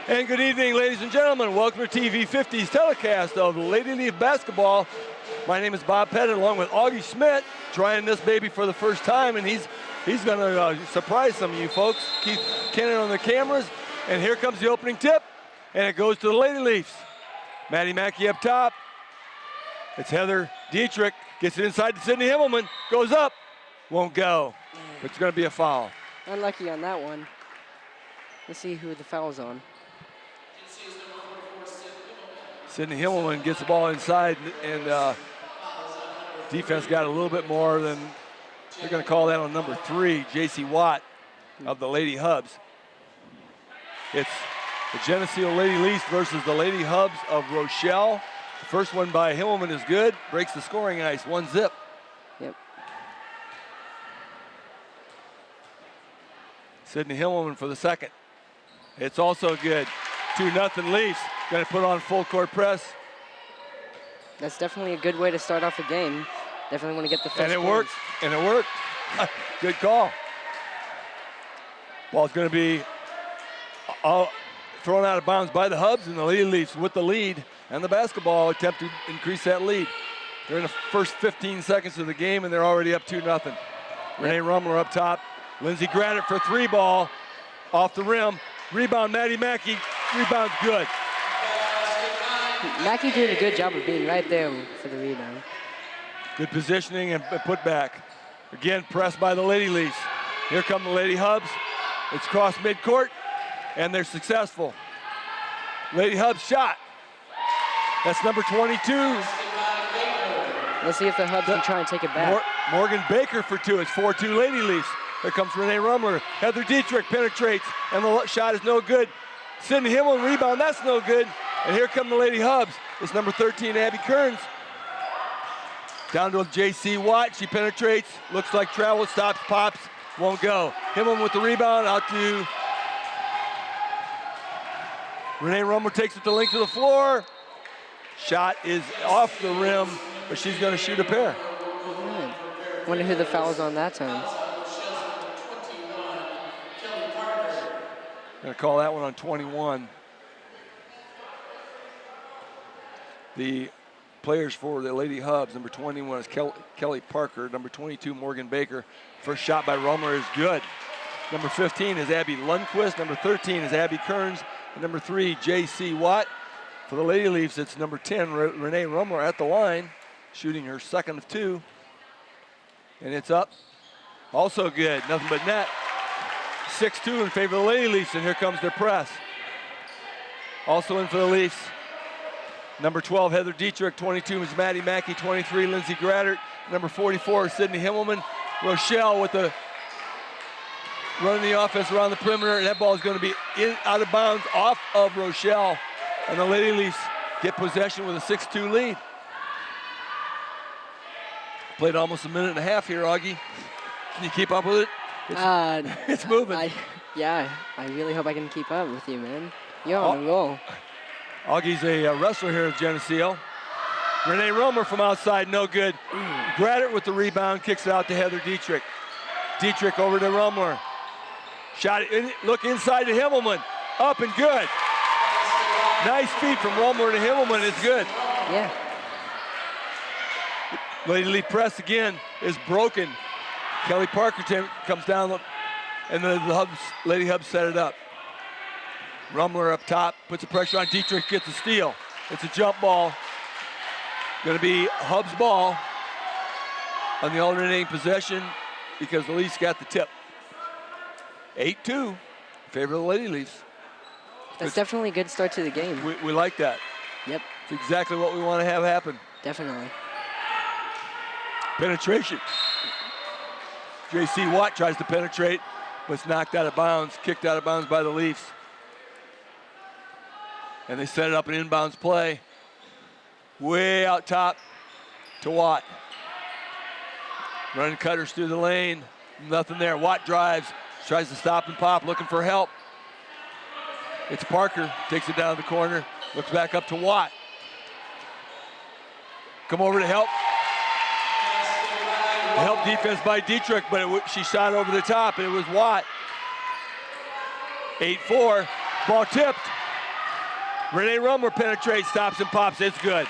And good evening, ladies and gentlemen. Welcome to TV 50's telecast of Lady Leaf basketball. My name is Bob Pettit, along with Augie Schmidt, trying this baby for the first time, and he's going to surprise some of you folks. Keith Kennan on the cameras, and here comes the opening tip, and it goes to the Lady Leafs. Maddie Mackey up top. It's Heather Dietrich, gets it inside to Sydney Himmelman, goes up, won't go. It's going to be a foul. Unlucky on that one. Let's see who the foul's on. Sydney Himmelman gets the ball inside, and defense got a little bit more than, they're going to call that on number 3, J.C. Watt of the Lady Hubs. It's the Geneseo Lady Leafs versus the Lady Hubs of Rochelle. The first one by Himmelman is good, breaks the scoring ice, 1-zip. Yep. Sydney Himmelman for the second. It's also good. 2-0 Leafs. Going to put on full court press. That's definitely a good way to start off a game. Definitely want to get the first And it worked. And it worked. Good call. Ball's going to be thrown out of bounds by the Hubs, and the Lady Leafs with the lead and the basketball attempt to increase that lead. They're in the first 15 seconds of the game, and they're already up 2-0. Renee Rummler up top. Lindsey Graddick for 3 ball. Off the rim. Rebound, Maddie Mackey. Rebound's good. Mackey doing a good job of being right there for the rebound. Good positioning and put back. Again, pressed by the Lady Leafs. Here come the Lady Hubs. It's cross midcourt, and they're successful. Lady Hubs shot. That's number 22. Let's see if the Hubs can try and take it back. Morgan Baker for 2. It's 4-2 Lady Leafs. Here comes Renee Rummler. Heather Dietrich penetrates, and the shot is no good. Sydney Himmel rebound, that's no good. And here come the Lady Hubs. It's number 13, Abby Kearns. Down to J.C. Watt, she penetrates, looks like travel, stops, pops, won't go. Himmel with the rebound, out to Renee Rummler, takes it to length of the floor. Shot is off the rim, but she's gonna shoot a pair. Wonder who the foul's on that time. Gonna call that one on 21. The players for the Lady Hubs, number 21 is Kelly Parker, number 22 Morgan Baker. First shot by Rummler is good. Number 15 is Abby Lundquist, number 13 is Abby Kearns, and number 3 J.C. Watt. For the Lady Leafs, it's number 10 Renee Rummler at the line, shooting her second of 2. And it's up, also good, nothing but net. 6-2 in favor of the Lady Leafs, and here comes their press. Also in for the Leafs, number 12, Heather Dietrich, 22 is Maddie Mackey, 23, Lindsey Graddick, number 44, Sydney Himmelman. Rochelle with the running the offense around the perimeter, and that ball is going to be out of bounds off of Rochelle, and the Lady Leafs get possession with a 6-2 lead. Played almost a minute and a half here, Augie. Can you keep up with it? It's moving. I really hope I can keep up with you, man. You're on a roll. Augie's a wrestler here at Geneseo. Renee Rummler from outside, no good. Graddick with the rebound, kicks it out to Heather Dietrich. Dietrich over to Rummler. Shot it, look inside to Himmelman. Up and good. Nice feed from Rummler to Himmelman, it's good. Yeah. Lady Leaf press again is broken. Kelly Parker comes down, and the Lady Hubs set it up. Rummler up top, puts the pressure on Dietrich, gets a steal. It's a jump ball. Gonna be Hubs ball on the alternating possession because the Leafs got the tip. 8-2 in favor of the Lady Leafs. That's definitely a good start to the game. We like that. Yep. It's exactly what we want to have happen. Definitely. Penetration. J.C. Watt tries to penetrate, but it's knocked out of bounds, kicked out of bounds by the Leafs. And they set it up an inbounds play. Way out top to Watt. Running cutters through the lane. Nothing there. Watt drives, tries to stop and pop, looking for help. It's Parker, takes it down the corner, looks back up to Watt. Come over to help. Help defense by Dietrich, but she shot over the top, and it was Watt. 8-4, ball tipped, Renee Rumler penetrates, stops and pops. It's good.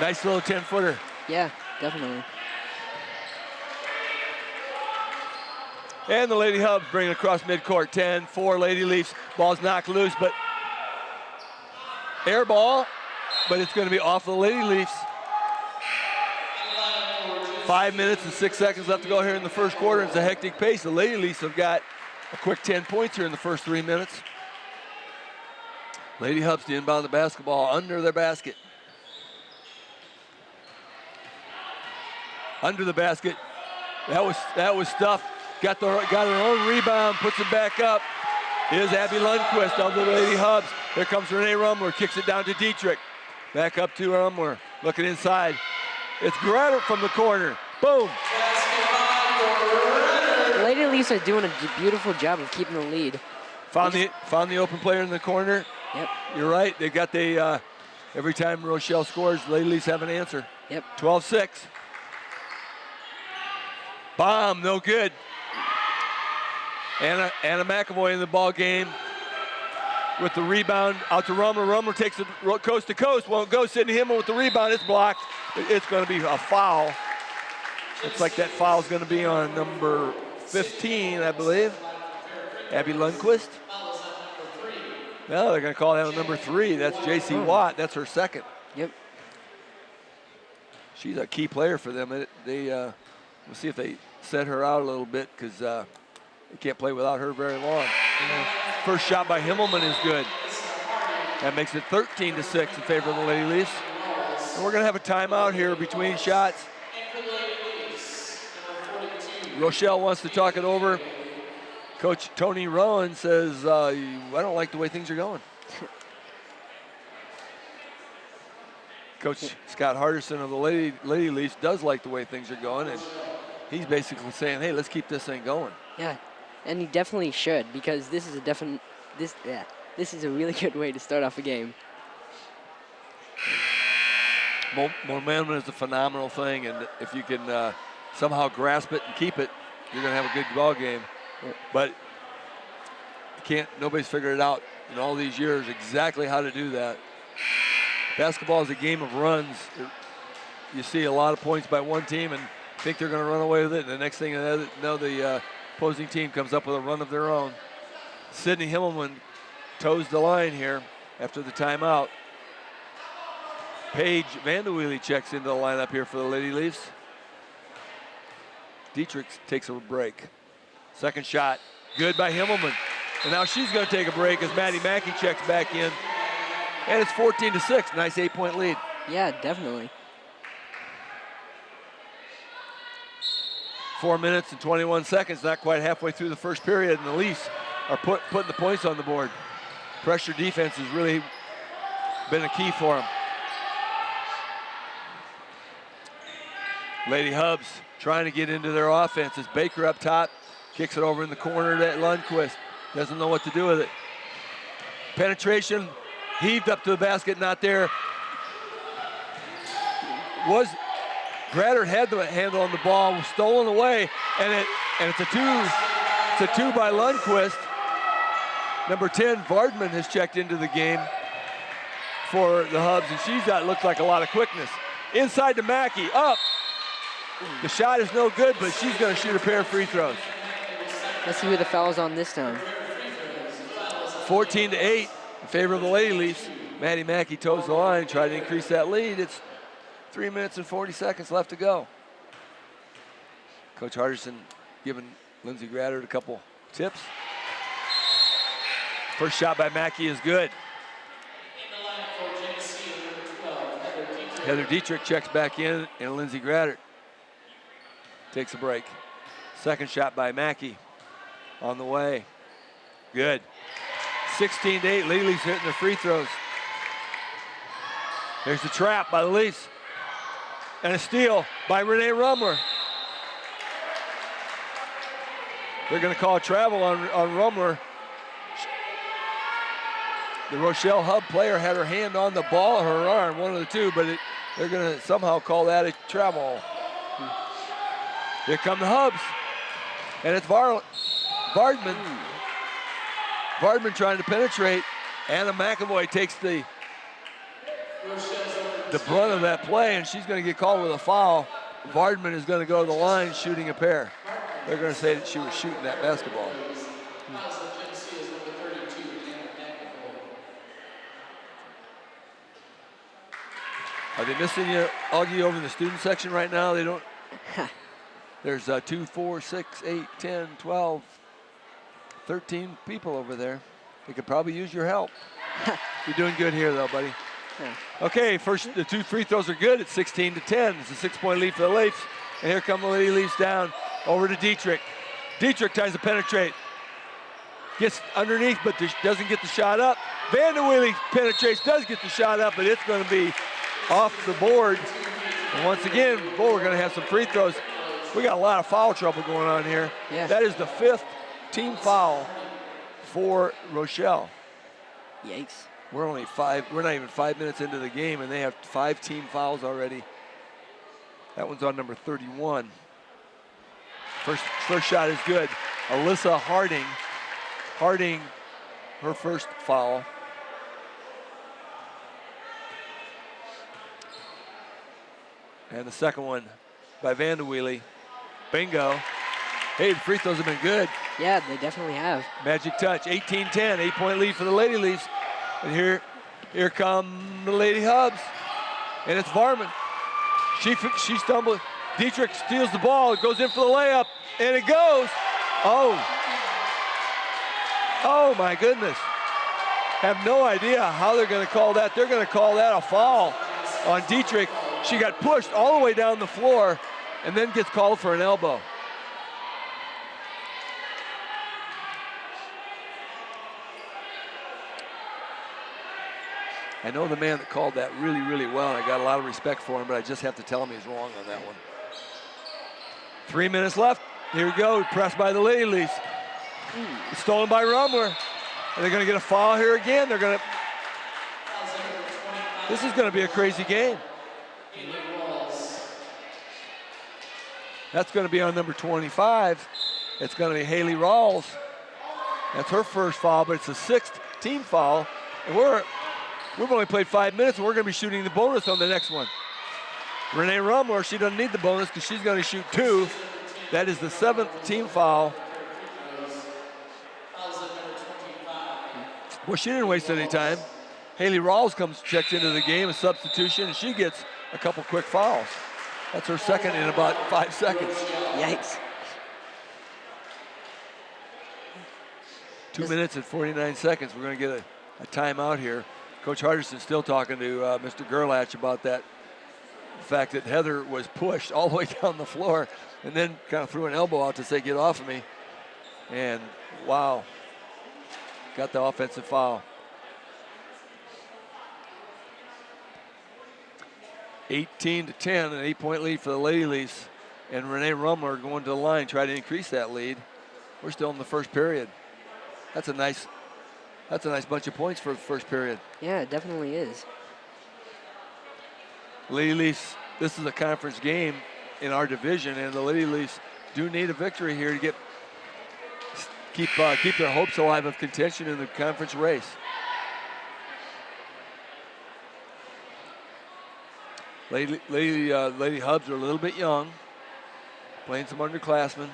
Nice little 10-footer. Yeah, definitely. And the Lady Hubs bring it across midcourt. 10-4 Lady Leafs. Ball's knocked loose, but air ball, but it's going to be off the Lady Leafs. 5 minutes and 6 seconds left to go here in the first quarter. It's a hectic pace. The Lady Leafs have got a quick 10 points here in the first 3 minutes. Lady Hubs to inbound the basketball under their basket. Under the basket. That was stuffed. Got her own rebound, puts it back up. Is Abby Lundquist of the Lady Hubs. Here comes Renee Rumler, kicks it down to Dietrich. Back up to Rumler, looking inside. It's Gratter from the corner. Boom. The Lady Leafs are doing a beautiful job of keeping the lead. Found the open player in the corner. Yep. You're right. They got every time Rochelle scores, Lady Leafs have an answer. Yep. 12-6. Bomb, no good. Anna McAvoy in the ball game with the rebound out to Rumler. Rumler takes it coast to coast, won't go. Sydney Himmel with the rebound. It's blocked. It's going to be a foul. Looks like that foul is going to be on number 15, I believe. Abby Lundquist. No, they're going to call that on number 3. That's J.C. Watt. That's her second. Yep. She's a key player for them. We'll see if they set her out a little bit because they can't play without her very long. First shot by Himmelman is good. That makes it 13-6 in favor of the Lady Leafs. And we're going to have a timeout here between shots. Rochelle wants to talk it over. Coach Tony Rowan says, I don't like the way things are going. Coach Scott Hardison of the Lady Leafs does like the way things are going, and he's basically saying, hey, let's keep this thing going. Yeah, and he definitely should, because this is a really good way to start off a game. Momentum is a phenomenal thing, and if you can somehow grasp it and keep it, you're going to have a good ball game. But nobody's figured it out in all these years exactly how to do that. Basketball is a game of runs. You see a lot of points by one team and think they're going to run away with it, and the next thing you know, the opposing team comes up with a run of their own. Sydney Himmelman toes the line here after the timeout. Paige Vanderweely checks into the lineup here for the Lady Leafs. Dietrich takes a break. Second shot, good by Himmelman. And now she's going to take a break as Maddie Mackey checks back in. And it's 14-6, nice 8-point lead. Yeah, definitely. 4 minutes and 21 seconds, not quite halfway through the first period, and the Leafs are putting the points on the board. Pressure defense has really been a key for them. Lady Hubs trying to get into their offense. It's Baker up top, kicks it over in the corner to Lundquist. Doesn't know what to do with it. Penetration, heaved up to the basket, not there. Gratter had the handle on the ball, was stolen away, and it's a two by Lundquist. Number 10, Vardman has checked into the game for the Hubs, and she's got looks like a lot of quickness. Inside to Mackey, up. The shot is no good, but she's going to shoot a pair of free throws. Let's see who the foul's on this time. 14-8 in favor of the Lady Leafs. Maddie Mackey toes the line, trying to increase that lead. It's 3 minutes and 40 seconds left to go. Coach Hardison giving Lindsey Gratter a couple tips. First shot by Mackey is good. Heather Dietrich checks back in, and Lindsey Gratter takes a break. Second shot by Mackey on the way. Good. 16-8, Lady Leafs hitting their free throws. There's the trap by the Leafs. And a steal by Renee Rumler. They're going to call a travel on Rumler. The Rochelle Hub player had her hand on the ball or her arm, one of the two, but they're going to somehow call that a travel. Here come the Hubs. And it's Vardman. Vardman trying to penetrate. Anna McAvoy takes the brunt of that play, and she's going to get called with a foul. Vardman is going to go to the line shooting a pair. They're going to say that she was shooting that basketball. Are they missing you, Augie, over in the student section right now? They don't. There's 2, 4, 6, 8, 10, 12, 13 people over there. They could probably use your help. You're doing good here, though, buddy. Yeah. Okay, first the 2 free throws are good. It's 16-10. It's a 6-point lead for the Leafs. And here come the Lady Leafs down over to Dietrich. Dietrich tries to penetrate. Gets underneath, but doesn't get the shot up. Vanderweely penetrates, does get the shot up, but it's going to be off the board. And once again, boy, we're going to have some free throws. We got a lot of foul trouble going on here. Yeah. That is the 5th team foul for Rochelle. Yikes. We're not even 5 minutes into the game, and they have 5 team fouls already. That one's on number 31. First shot is good. Alyssa Harding. Harding, her first foul. And the second one by Vanderweely. Bingo. Hey, the free throws have been good. Yeah, they definitely have. Magic touch, 18-10, 8-point lead for the Lady Leafs. And here come the Lady Hubs. And it's Varman. She stumbles. Dietrich steals the ball. It goes in for the layup. And it goes. Oh my goodness. Have no idea how they're going to call that. They're going to call that a foul on Dietrich. She got pushed all the way down the floor and then gets called for an elbow. I know the man that called that really, really well. I got a lot of respect for him, but I just have to tell him he's wrong on that one. 3 minutes left. Here we go. Pressed by the Lady Leafs. Stolen by Rumler. Are they going to get a foul here again? They're going to. This is going to be a crazy game. That's going to be on number 25. It's going to be Haley Rawls. That's her first foul, but it's the 6th team foul. And we've only played 5 minutes, and we're going to be shooting the bonus on the next one. Renee Rumler, she doesn't need the bonus because she's going to shoot 2. That is the 7th team foul. Well, she didn't waste any time. Haley Rawls checks into the game, a substitution, and she gets a couple quick fouls. That's her second in about 5 seconds. Yikes. 2 minutes and 49 seconds. We're going to get a timeout here. Coach Hardison's still talking to Mr. Gerlach about that. The fact that Heather was pushed all the way down the floor and then kind of threw an elbow out to say, get off of me. And wow, got the offensive foul. 18-10, an 8-point lead for the Lady Leafs. And Renee Rumler going to the line, try to increase that lead. We're still in the first period. That's a nice bunch of points for the first period. Yeah, it definitely is. Lady Leafs, this is a conference game in our division, and the Lady Leafs do need a victory here to keep their hopes alive of contention in the conference race. Lady Hubs are a little bit young, playing some underclassmen.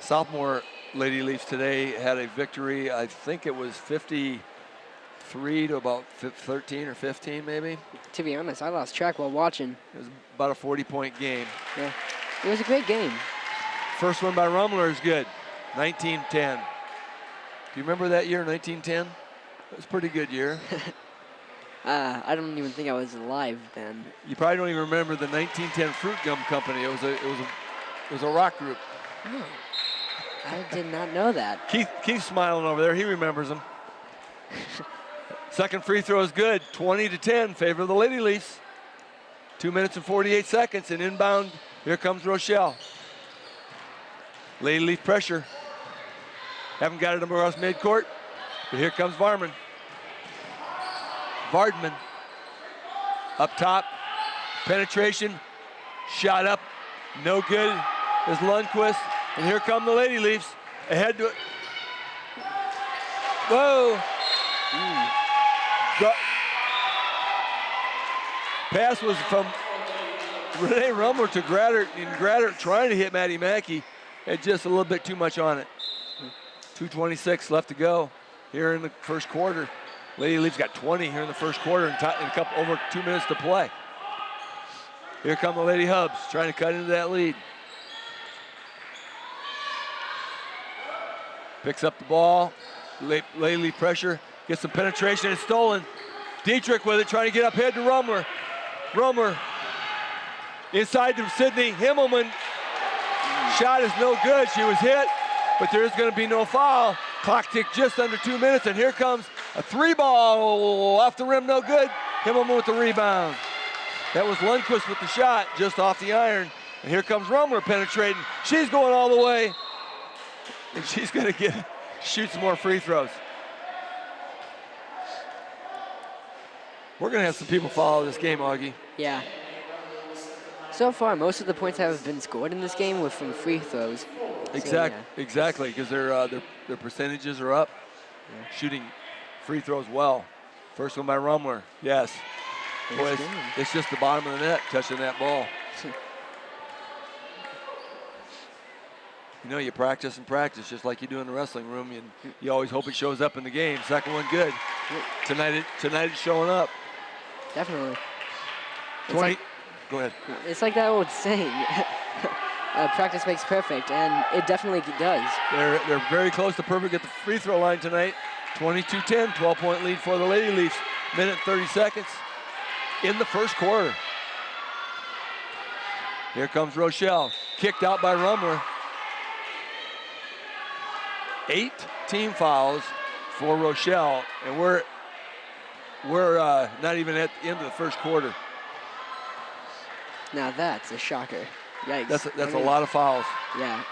Sophomore Lady Leafs today had a victory. I think it was 53 to about 13 or 15 maybe. To be honest, I lost track while watching. It was about a 40-point game. Yeah, it was a great game. First one by Rumler is good, 19-10. Do you remember that year, 1910? It was a pretty good year. I don't even think I was alive then. You probably don't even remember the 1910 Fruit Gum Company. It was a rock group. Oh, I did not know that. Keith's smiling over there. He remembers them. Second free throw is good. 20-10, favor of the Lady Leafs. 2 minutes and 48 seconds, and inbound. Here comes Rochelle. Lady Leaf pressure. Haven't got it across midcourt, but here comes Vardman up top, penetration, shot up, no good is Lundquist, and here come the Lady Leafs ahead to it. Whoa. The pass was from Renee Rumler to Graddert, and Graddert trying to hit Maddie Mackey had just a little bit too much on it. 2:26 left to go here in the first quarter. Lady Leafs got 20 here in the first quarter and a couple over 2 minutes to play. Here come the Lady Hubs trying to cut into that lead. Picks up the ball. Lady Leaf pressure, gets some penetration, it's stolen. Dietrich with it, trying to get up ahead to Rumler. Rumler inside to Sydney. Himmelman. Shot is no good. She was hit, but there's going to be no foul. Clock ticked just under 2 minutes, and here comes a 3-ball off the rim, no good. Himmelman with the rebound. That was Lundquist with the shot, just off the iron. And here comes Rumler penetrating. She's going all the way, and she's going to shoot some more free throws. We're going to have some people follow this game, Augie. Yeah. So far, most of the points that have been scored in this game were from free throws. Exactly, because their percentages are up. Yeah. Shooting free throws well. First one by Rumler. Yes. Boy, it's just the bottom of the net touching that ball. You know, you practice and practice just like you do in the wrestling room. You always hope it shows up in the game. Second one good. Tonight it's showing up. Definitely. 20. Go ahead. It's like that old saying, practice makes perfect, and it definitely does. They're very close to perfect at the free throw line tonight. 22-10, 12-point lead for the Lady Leafs. Minute 30 seconds in the first quarter. Here comes Rochelle, kicked out by Rumler. 8 team fouls for Rochelle, and we're not even at the end of the first quarter. Now that's a shocker. Yikes. That's a lot of fouls. Yeah.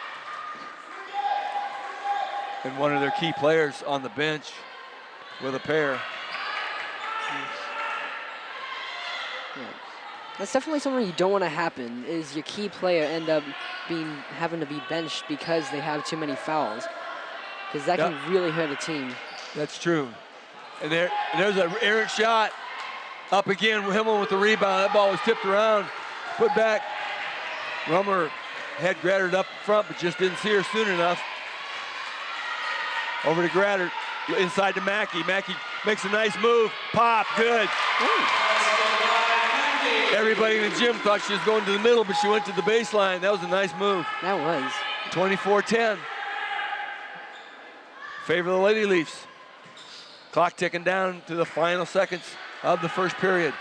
And one of their key players on the bench with a pair. Yeah. That's definitely something you don't want to happen, is your key player end up having to be benched because they have too many fouls. Because that can really hurt a team. That's true. And there's an errant shot. Up again, Himmel with the rebound. That ball was tipped around. Put back. Rumler had Graddert up front, but just didn't see her soon enough. Over to Graddert, inside to Mackey. Mackey makes a nice move. Pop, good. Everybody in the gym thought she was going to the middle, but she went to the baseline. That was a nice move. That was. 24-10. Favor the Lady Leafs. Clock ticking down to the final seconds of the first period.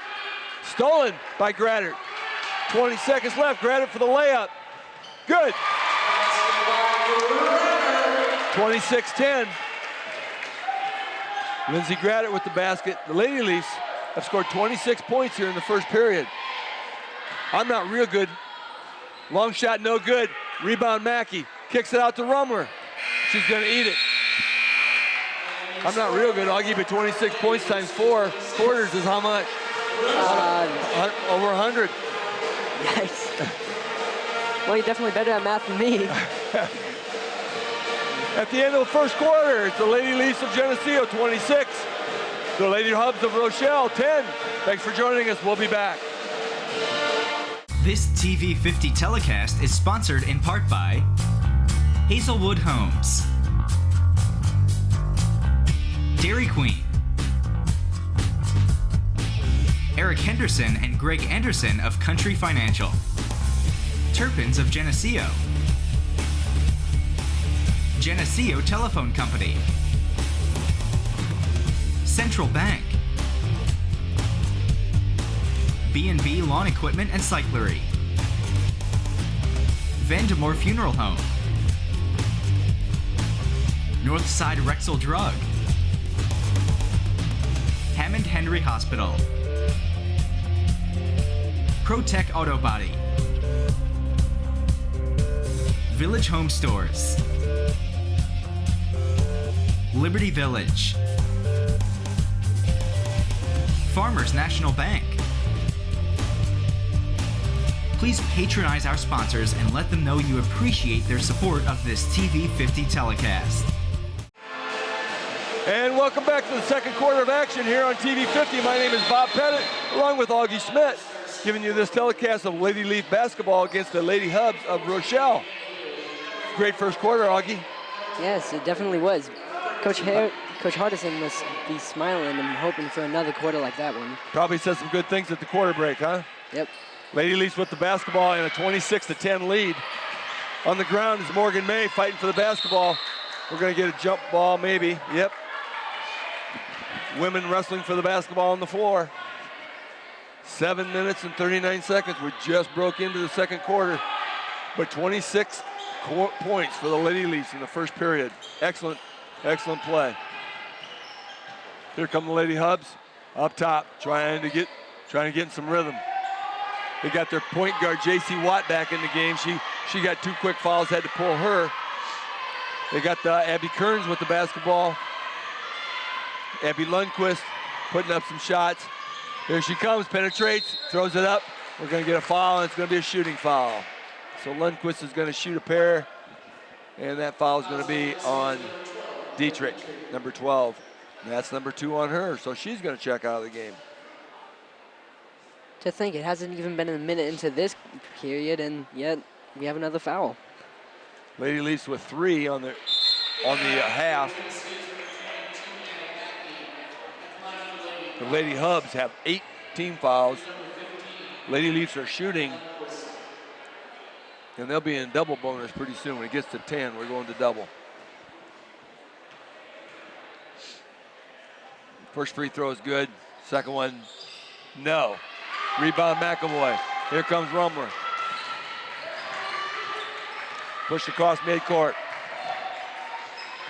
Stolen by Graddert. 20 seconds left. Graddert for the layup. Good. 26-10. Lindsay Graddert with the basket. The Lady Leafs have scored 26 points here in the first period. I'm not real good. Long shot, no good. Rebound Mackey. Kicks it out to Rumler. She's going to eat it. I'm not real good. I'll give you 26 points times 4 quarters is how much? Over 100. Nice. Well, you're definitely better at math than me. At the end of the first quarter, it's the Lady Leafs of Geneseo 26, the Lady Hubs of Rochelle 10. Thanks for joining us. We'll be back. This TV50 telecast is sponsored in part by Hazelwood Homes, Dairy Queen, Eric Henderson and Greg Anderson of Country Financial, Turpins of Geneseo, Geneseo Telephone Company, Central Bank, B&B Lawn Equipment and Cyclery, Vandemore Funeral Home, Northside Rexall Drug, Hammond Henry Hospital, ProTech Auto Body, Village Home Stores, Liberty Village, Farmers National Bank. Please patronize our sponsors and let them know you appreciate their support of this TV50 telecast. And welcome back to the second quarter of action here on TV 50. My name is Bob Pettit, along with Augie Schmidt, giving you this telecast of Lady Leaf basketball against the Lady Hubs of Rochelle. Great first quarter, Augie. Yes, it definitely was. Coach Hardison must be smiling and hoping for another quarter like that one. Probably said some good things at the quarter break, huh? Yep. Lady Leafs with the basketball in a 26-10 lead. On the ground is Morgan May fighting for the basketball. We're going to get a jump ball, maybe. Yep. Women wrestling for the basketball on the floor. 7 minutes and 39 seconds. We just broke into the second quarter. But 26 points for the Lady Leafs in the first period. Excellent, excellent play. Here come the Lady Hubs up top, trying to get in some rhythm. They got their point guard, J.C. Watt, back in the game. She got 2 quick fouls, had to pull her. They got Abby Kearns with the basketball. Abby Lundquist putting up some shots. Here she comes, penetrates, throws it up. We're going to get a foul, and it's going to be a shooting foul. So Lundquist is going to shoot a pair, and that foul is going to be on Dietrich, number 12. And that's number 2 on her, so she's going to check out of the game. To think, it hasn't even been a minute into this period, and yet we have another foul. Lady Leafs with 3 on the half. The Lady Hubs have 8 team fouls. Lady Leafs are shooting, and they'll be in double bonus pretty soon. When it gets to 10, we're going to double. First free throw is good. Second one, no. Rebound McAvoy. Here comes Rumler. Pushed across midcourt.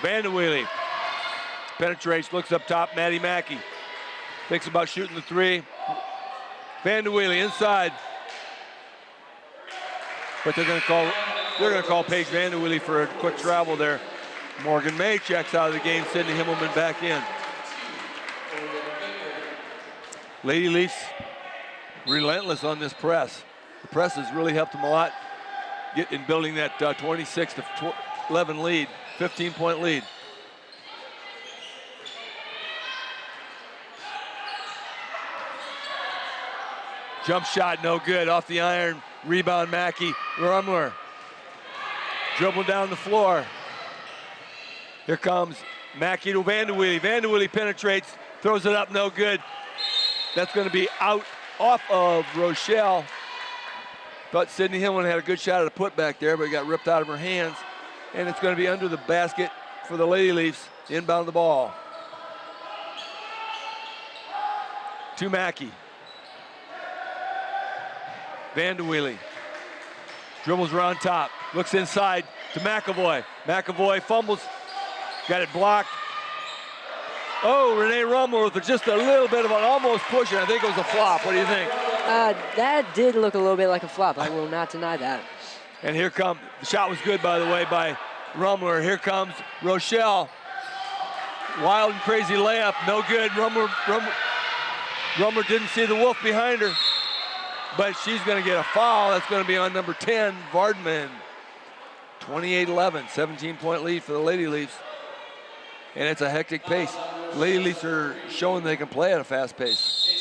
Vanderweely penetrates, looks up top. Maddie Mackey thinks about shooting the 3. Vanderweely inside, but they're going to call Paige Vanderweely for a quick travel there. Morgan May checks out of the game. Sydney Himmelman back in. Lady Leafs relentless on this press. The press has really helped them a lot in building that 26-11 lead, 15-point lead. Jump shot, no good, off the iron. Rebound, Mackey. Rumler. Dribble down the floor. Here comes Mackey to Vanderweely. Vanderweely penetrates, throws it up, no good. That's going to be off of Rochelle. Thought Sydney Hillman had a good shot at a putback there, but it got ripped out of her hands. And it's going to be under the basket for the Lady Leafs. Inbound the ball. To Mackey. Vanderweely. Dribbles around top. Looks inside to McAvoy. McAvoy fumbles. Got it blocked. Oh, Renee Rumler with just a little bit of an almost push, and I think it was a flop. What do you think? That did look a little bit like a flop. I will not deny that. And here comes, the shot was good, by the way, by Rumler. Here comes Rochelle. Wild and crazy layup, no good. Rumler didn't see the wolf behind her, but she's going to get a foul. That's going to be on number 10, Vardman. 28-11, 17-point lead for the Lady Leafs. And it's a hectic pace. Lady Leafs are showing they can play at a fast pace.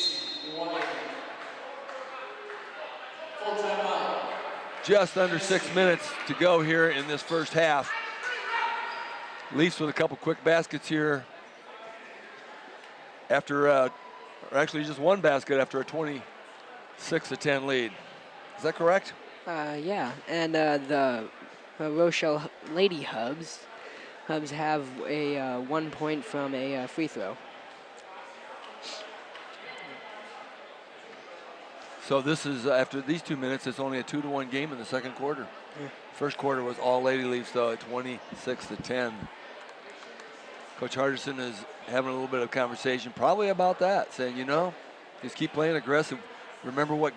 Just under 6 minutes to go here in this first half. Leafs with a couple quick baskets here after, or actually just one basket after a 26-10 lead. Is that correct? Yeah, and the Rochelle Lady Hubs have a 1 point from a free throw. So this is, after these 2 minutes, it's only a 2-1 game in the second quarter. Yeah. First quarter was all Lady Leafs, though, at 26-10. Coach Hardison is having a little bit of conversation, probably about that, saying, you know, just keep playing aggressive. Remember what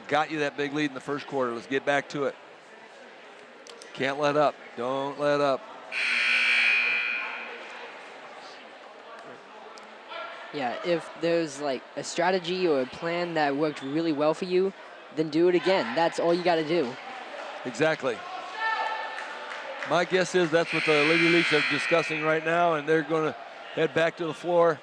got you that big lead in the first quarter. Let's get back to it. Can't let up. Don't let up. Yeah, if there's like a strategy or a plan that worked really well for you, then do it again. That's all you got to do. Exactly. My guess is that's what the Lady Leafs are discussing right now, and they're going to head back to the floor.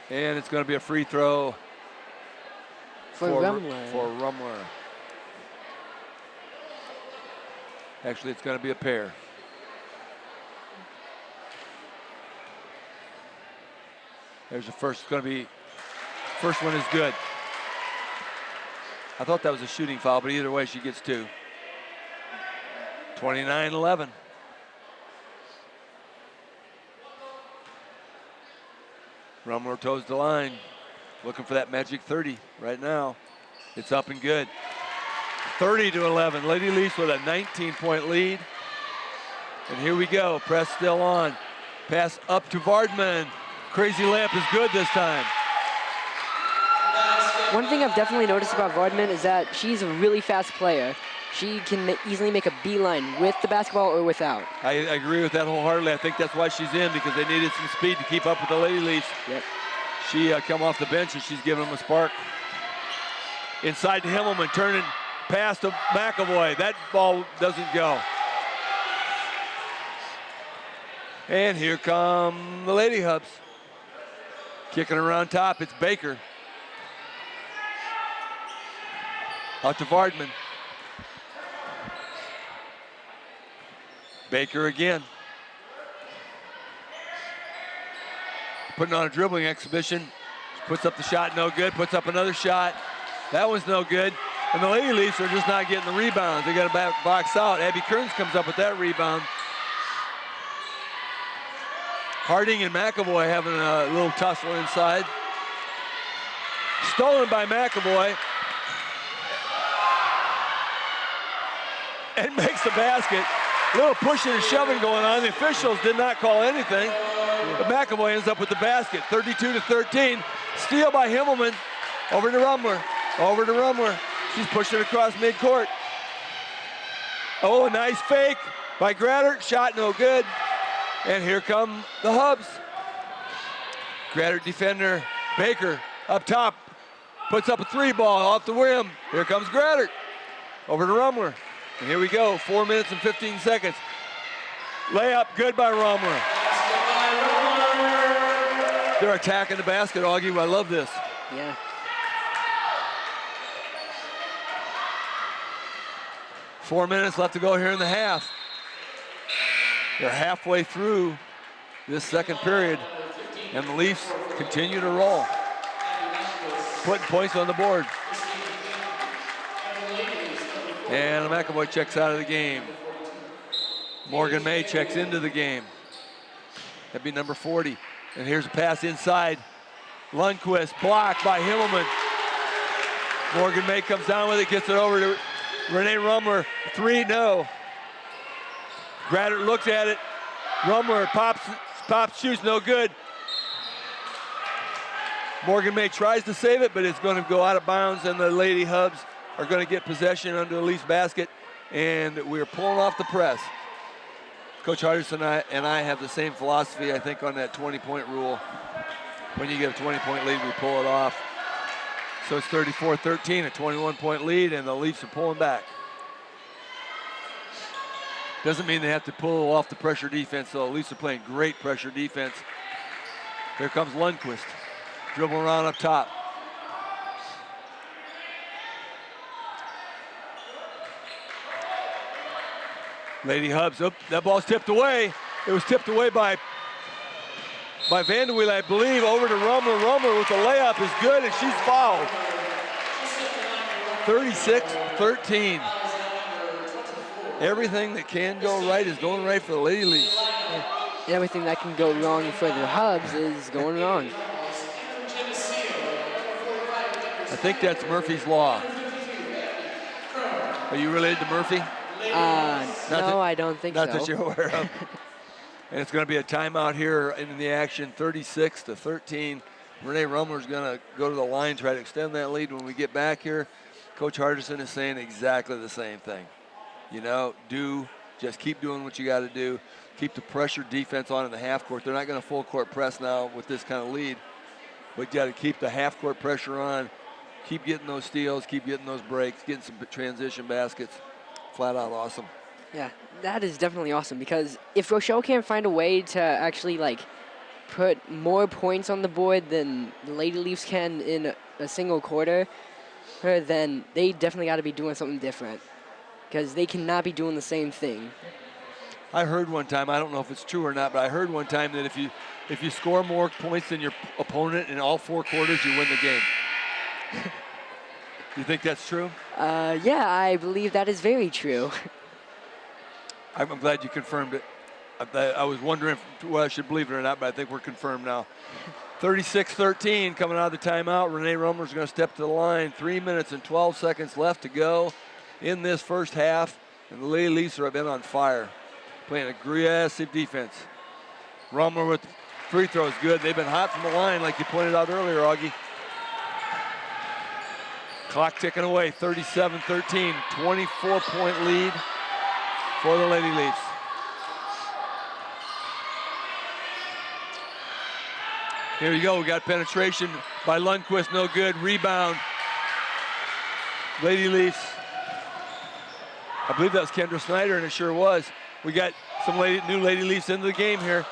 And it's going to be a free throw For Rumler. For Rumler. Actually, it's going to be a pair. There's the first. It's going to be, first one is good. I thought that was a shooting foul, but either way, she gets 2. 29-11. Rumler toes the line, looking for that magic 30 right now. It's up and good. 30-11. Lady Leafs with a 19-point lead. And here we go. Press still on. Pass up to Vardman. Crazy layup is good this time. One thing I've definitely noticed about Vardman is that she's a really fast player. She can easily make a beeline with the basketball or without. I agree with that wholeheartedly. I think that's why she's in, because they needed some speed to keep up with the Lady Leafs. Yep. She come off the bench and she's giving them a spark. Inside to Himmelman, turning pass to McAvoy. That ball doesn't go. And here come the Lady Hubs. Kicking around top, it's Baker. Out to Vardman. Baker again. Putting on a dribbling exhibition. Puts up the shot, no good. Puts up another shot. That one's no good. And the Lady Leafs are just not getting the rebounds. They got to box out. Abby Kearns comes up with that rebound. Harding and McAvoy having a little tussle inside. Stolen by McAvoy. And makes the basket. A little pushing and shoving going on. The officials did not call anything. But McAvoy ends up with the basket. 32-13. Steal by Himmelman. Over to Rumler. Over to Rumler. She's pushing across midcourt. Oh, a nice fake by Grattert. Shot no good. And here come the Hubs. Grattert defender Baker up top. Puts up a 3 ball off the rim. Here comes Grattert. Over to Rumler. And here we go, 4 minutes and 15 seconds. Layup, good by Rumler. They're attacking the basket, Augie. I love this. Yeah. Four minutes left to go here in the half. They're halfway through this second period, and the Leafs continue to roll. Putting points on the board. And McAvoy checks out of the game. Morgan May checks into the game. That'd be number 40. And here's a pass inside. Lundqvist blocked by Himmelman. Morgan May comes down with it, gets it over to Renee Rumler. 3, no. Grattert looks at it. Rumler pops, shoots, no good. Morgan May tries to save it, but it's going to go out of bounds, and the Lady Hubs are going to get possession under the Leafs basket, and we're pulling off the press. Coach Hardison and I have the same philosophy, I think, on that 20-point rule. When you get a 20-point lead, we pull it off. So it's 34-13, a 21-point lead, and the Leafs are pulling back. Doesn't mean they have to pull off the pressure defense, so the Leafs are playing great pressure defense. Here comes Lundqvist, dribbling around up top. Lady Hubs, oh, that ball's tipped away. It was tipped away by Vanderweel, I believe, over to Rumler. Rumler with the layup is good, and she's fouled. 36-13. Everything that can go right is going right for the Lady Leafs. And everything that can go wrong for the Hubs is going wrong. I think that's Murphy's Law. Are you related to Murphy? No, I don't think so. Not that you're aware of. And it's going to be a timeout here in the action, 36-13. Renee Rumler's going to go to the line, try to extend that lead when we get back here. Coach Hardison is saying exactly the same thing. You know, just keep doing what you got to do. Keep the pressure defense on in the half court. They're not going to full court press now with this kind of lead. But you got to keep the half court pressure on. Keep getting those steals, keep getting those breaks, getting some transition baskets. Flat out awesome. Yeah, that is definitely awesome because if Rochelle can't find a way to actually like put more points on the board than the Lady Leafs can in a single quarter, then they definitely got to be doing something different because they cannot be doing the same thing. I heard one time, I don't know if it's true or not, but I heard one time that if you score more points than your opponent in all 4 quarters, you win the game. You think that's true? Yeah, I believe that is very true. I'm glad you confirmed it. I was wondering if I should believe it or not, but I think we're confirmed now. 36-13 coming out of the timeout. Renee Rumler's going to step to the line. 3 minutes and 12 seconds left to go in this first half. And the Lady Leafs have been on fire, playing aggressive defense. Rumler with free throws, good. They've been hot from the line, like you pointed out earlier, Augie. Clock ticking away, 37-13, 24-point lead for the Lady Leafs. Here you go, we got penetration by Lundqvist, no good. Rebound, Lady Leafs. I believe that was Kendra Snyder, and it sure was. We got some new Lady Leafs into the game here.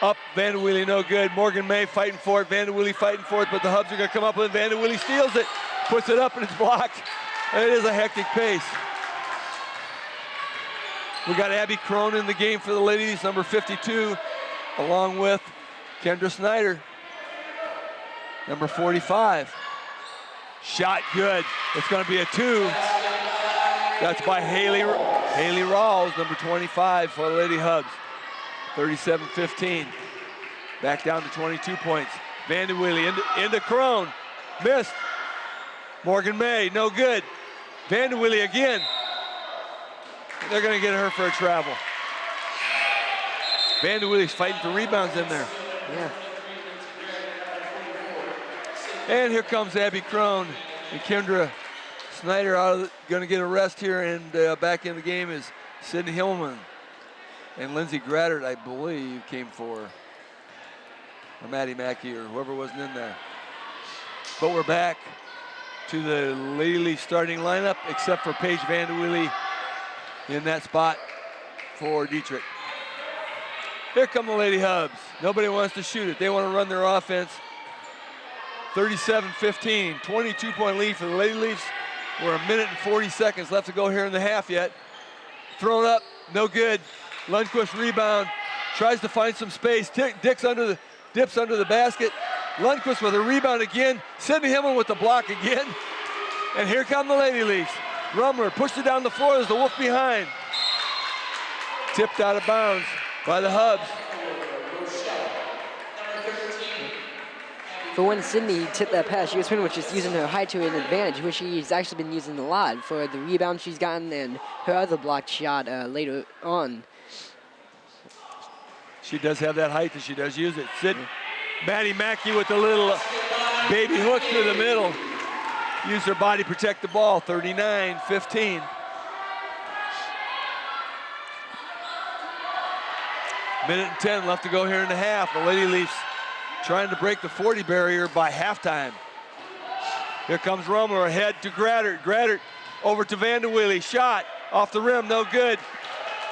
Up, Vanderweely, no good. Morgan May fighting for it, Vanderweely fighting for it, but the Hubs are gonna come up with it. Vanderweely steals it, puts it up, and it's blocked. It is a hectic pace. We got Abby Crone in the game for the ladies, number 52, along with Kendra Snyder, number 45. Shot good. It's going to be a 2. That's by Haley Rawls, number 25 for the Lady Hubs. 37-15. Back down to 22 points. Vanderweely into Crone. Missed. Morgan May, no good. Vanderweely again. They're going to get her for a travel. Vanderweely's fighting for rebounds in there. Yeah. And here comes Abby Crone and Kendra Snyder going to get a rest here, and back in the game is Sydney Hillman. And Lindsay Graddert, I believe, came for or Maddie Mackey or whoever wasn't in there. But we're back to the Lady Leaf starting lineup, except for Paige Vanderweely in that spot for Dietrich. Here come the Lady Hubs. Nobody wants to shoot it. They want to run their offense. 37-15, 22-point lead for the Lady Leafs. We're a minute and 40 seconds left to go here in the half yet. Thrown up, no good. Lundqvist rebound, tries to find some space. Dips under the basket. Lundqvist with a rebound again. Sydney Hillman with the block again. And here come the Lady Leafs. Rumler pushed it down the floor. There's the Wolf behind. Tipped out of bounds by the Hubs. For when Sydney tipped that pass, she was pretty much just using her height to an advantage, which she's actually been using a lot for the rebound she's gotten and her other blocked shot later on. She does have that height and she does use it. Maddie Mackey with a little baby hook through the middle. Use her body, protect the ball, 39-15. Minute and 10 left to go here in the half. The Lady Leafs trying to break the 40 barrier by halftime. Here comes Rumler ahead to Graddert. Graddert over to Vanderweely. Shot off the rim, no good.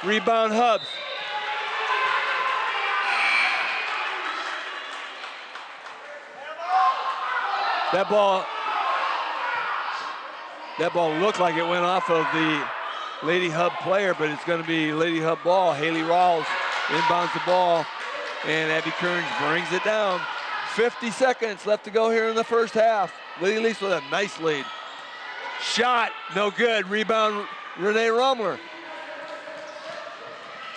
Rebound Hubs. That ball looked like it went off of the Lady Hub player, but it's going to be Lady Hub ball. Haley Rawls inbounds the ball, and Abby Kearns brings it down. 50 seconds left to go here in the first half. Lady Leafs with a nice lead. Shot, no good. Rebound, Renee Rumler.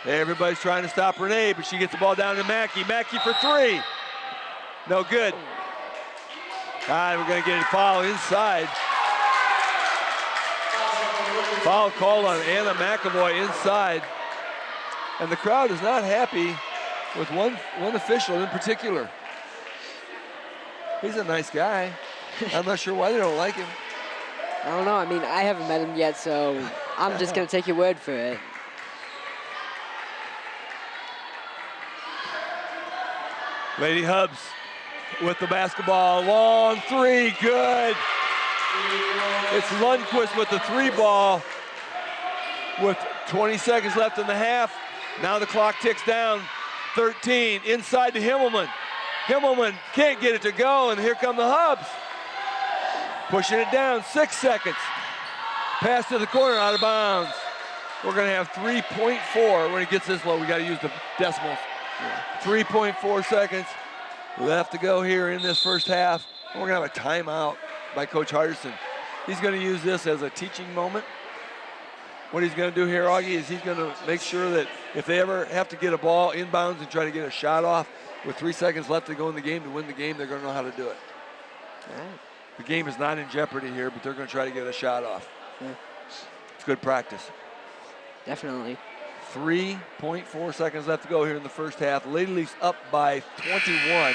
Everybody's trying to stop Renee, but she gets the ball down to Mackey. Mackey for 3. No good. All right, we're going to get a foul inside. Foul called on Anna McAvoy inside. And the crowd is not happy with one official in particular. He's a nice guy. I'm not sure why they don't like him. I don't know. I mean, I haven't met him yet, so I'm just going to take your word for it. Lady Hubs with the basketball. Long 3, good. It's Lundqvist with the 3 ball. with 20 seconds left in the half. Now the clock ticks down. 13 inside to Himmelman. Himmelman can't get it to go, and here come the Hubs. Pushing it down, 6 seconds. Pass to the corner, out of bounds. We're gonna have 3.4 when it gets this low. We gotta use the decimals. 3.4 seconds left to go here in this first half. We're gonna have a timeout by Coach Hardison. He's gonna use this as a teaching moment. What he's gonna do here, Augie, is he's gonna make sure that if they ever have to get a ball inbounds and try to get a shot off with 3 seconds left to go in the game to win the game, they're gonna know how to do it. All right. The game is not in jeopardy here, but they're gonna try to get a shot off. It's good practice. Definitely. 3.4 seconds left to go here in the first half. Lady Leafs up by 21,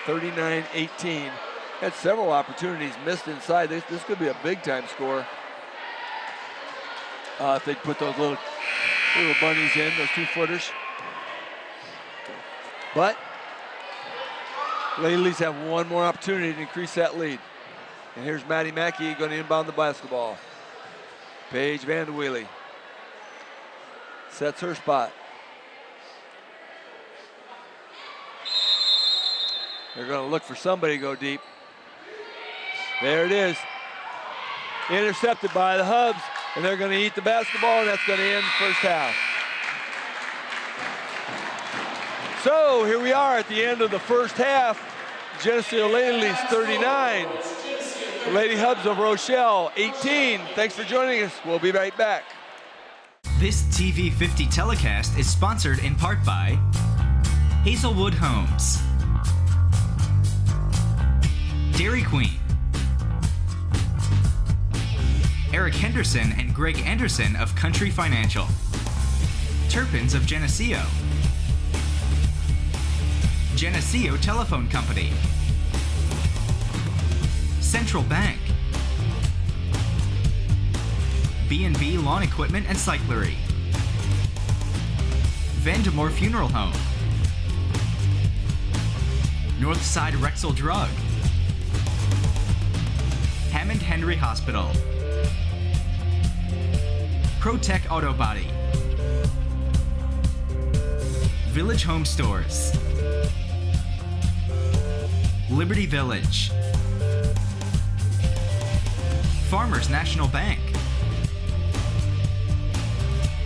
39-18. Had several opportunities missed inside. This could be a big-time score. If they'd put those little bunnies in, those 2-footers. But Lady Leafs have one more opportunity to increase that lead. And here's Maddie Mackey going to inbound the basketball. Paige Vanderweely sets her spot. They're going to look for somebody to go deep. There it is. Intercepted by the Hubs, and they're going to eat the basketball, and that's going to end the first half. So here we are at the end of the first half. Geneseo Lady Leafs 39. The Lady Hubs of Rochelle 18. Thanks for joining us. We'll be right back. This TV 50 telecast is sponsored in part by Hazelwood Homes, Dairy Queen, Eric Henderson and Greg Anderson of Country Financial, Turpins of Geneseo, Geneseo Telephone Company, Central Bank, B&B Lawn Equipment and Cyclery, Vandemore Funeral Home, Northside Rexall Drug, Hammond Henry Hospital, ProTech Auto Body, Village Home Stores, Liberty Village, Farmers National Bank.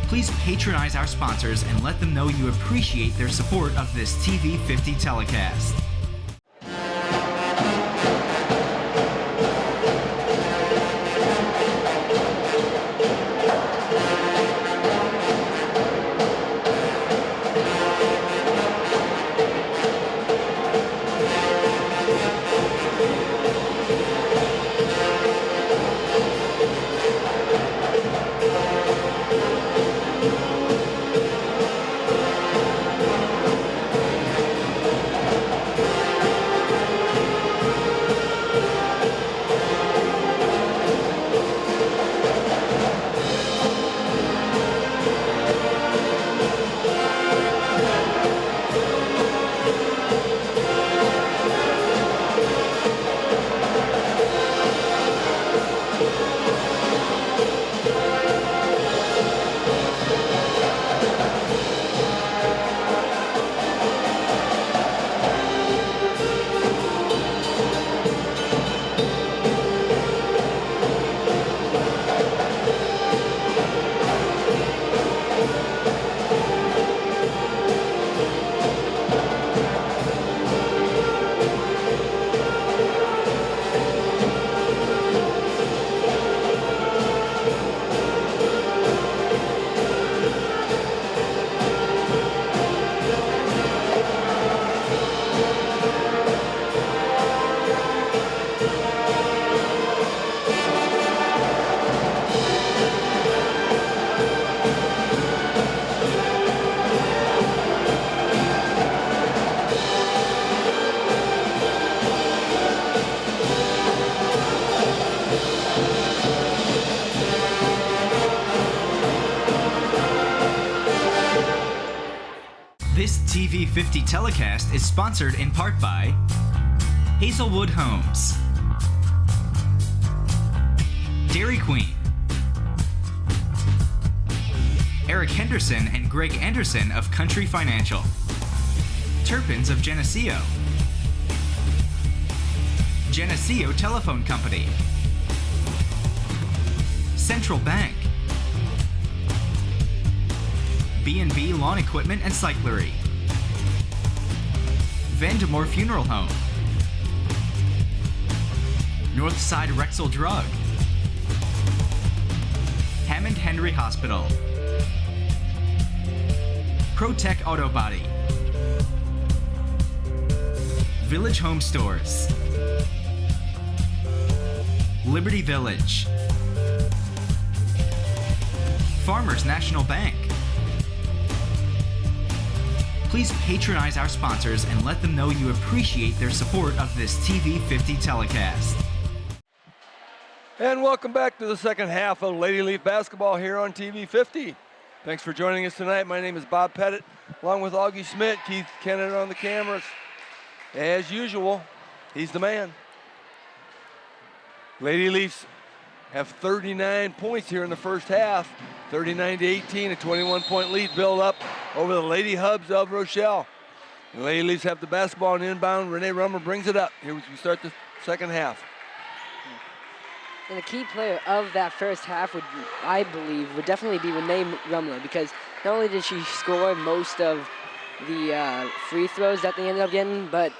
Please patronize our sponsors and let them know you appreciate their support of this TV 50 telecast. This TV 50 telecast is sponsored in part by Hazelwood Homes, Dairy Queen, Eric Henderson and Greg Anderson of Country Financial. Turpins of Geneseo. Geneseo Telephone Company. Central Bank. B&B Lawn Equipment and Cyclery. Vandemore Funeral Home. Northside Rexall Drug. Hammond Henry Hospital. ProTech Auto Body. Village Home Stores. Liberty Village. Farmers National Bank. Please patronize our sponsors and let them know you appreciate their support of this TV50 telecast. And welcome back to the second half of Lady Leaf basketball here on TV50. Thanks for joining us tonight. My name is Bob Pettit, along with Augie Schmidt, Keith Kennett on the cameras. As usual, he's the man. Lady Leafs have 39 points here in the first half. 39-18, a 21-point lead built up over the Lady Hubs of Rochelle. The Lady Leafs have the basketball and inbound. Renee Rummer brings it up. Here we start the second half. And the key player of that first half would, I believe, would definitely be Renee Rumler, because not only did she score most of the free throws that they ended up getting, but,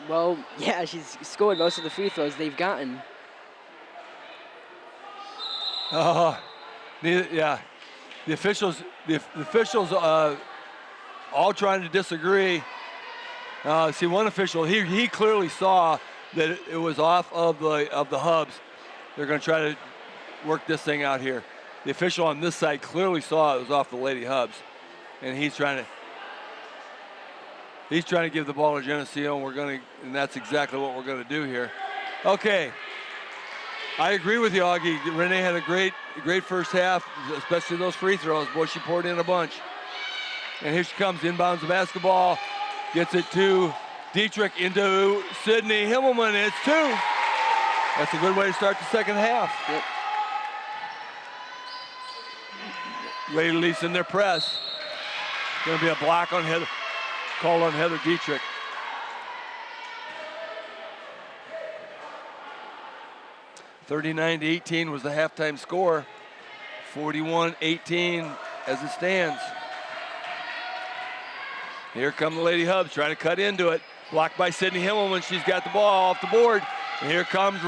well, yeah, she's scored most of the free throws they've gotten. Yeah, the officials all trying to disagree. See, one official, he clearly saw that it was off of the Hubs. They're going to try to work this thing out here. The official on this side clearly saw it was off the Lady Hubs, and he's trying to give the ball to Geneseo, and that's exactly what we're going to do here. Okay, I agree with you, Augie. Renee had a great first half, especially those free throws. Boy, she poured in a bunch. And here she comes, inbounds the basketball, gets it to Dietrich, into Sydney Himmelman. It's two. That's a good way to start the second half. Yep. Lady Leafs in their press. Going to be a block on Heather, call on Heather Dietrich. (39-18) was the halftime score. 41-18 as it stands. Here come the Lady Hubs trying to cut into it. Blocked by Sydney Himmelman. She's got the ball off the board. And here comes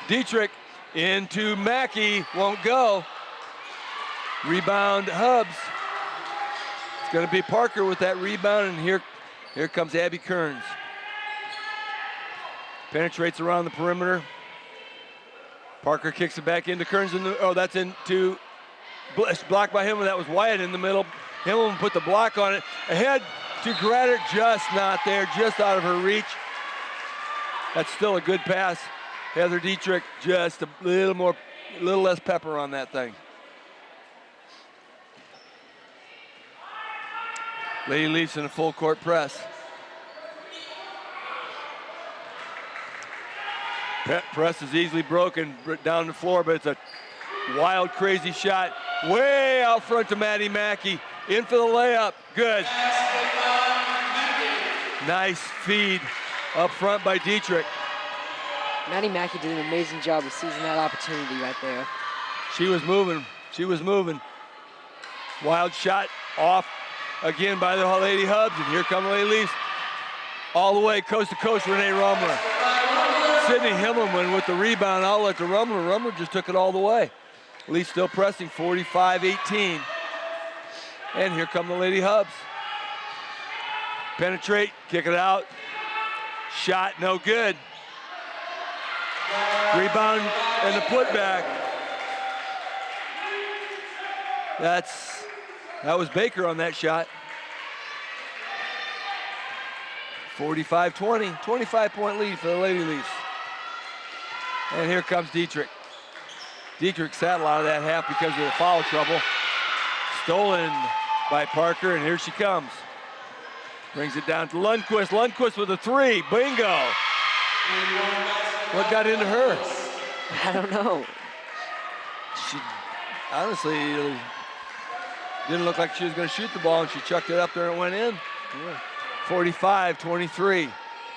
Dietrich into Mackey. Won't go. Rebound Hubs. It's going to be Parker with that rebound. And here comes Abby Kearns. Penetrates around the perimeter. Parker kicks it back into Kearns. That's into blocked by Himmelman. That was Wyatt in the middle. Himmelman put the block on it. Ahead to Gratter, just not there, just out of her reach. That's still a good pass. Heather Dietrich just a little less pepper on that thing. Lady Leafs in a full court press. Press is easily broken down the floor, but it's a wild, crazy shot. Way out front to Maddie Mackey. In for the layup. Good. Nice feed up front by Dietrich. Maddie Mackey did an amazing job of seizing that opportunity right there. She was moving. Wild shot off again by the Lady Hubs, and here come the Lady Leafs. All the way coast to coast, Renee Rumler. Sydney Himmelman with the rebound outlet to Rumler. Rumler just took it all the way. Leafs still pressing, 45-18. And here come the Lady Hubs. Penetrate, kick it out. Shot, no good. Rebound and the putback. That was Baker on that shot. 45-20, 25-point lead for the Lady Leafs. And here comes Dietrich. Dietrich sat a lot of that half because of the foul trouble. Stolen by Parker, and here she comes. Brings it down to Lundquist. Lundquist with a three. Bingo. What got into her? I don't know. She honestly, Didn't look like she was going to shoot the ball, and she chucked it up there and went in. Yeah. 45-23.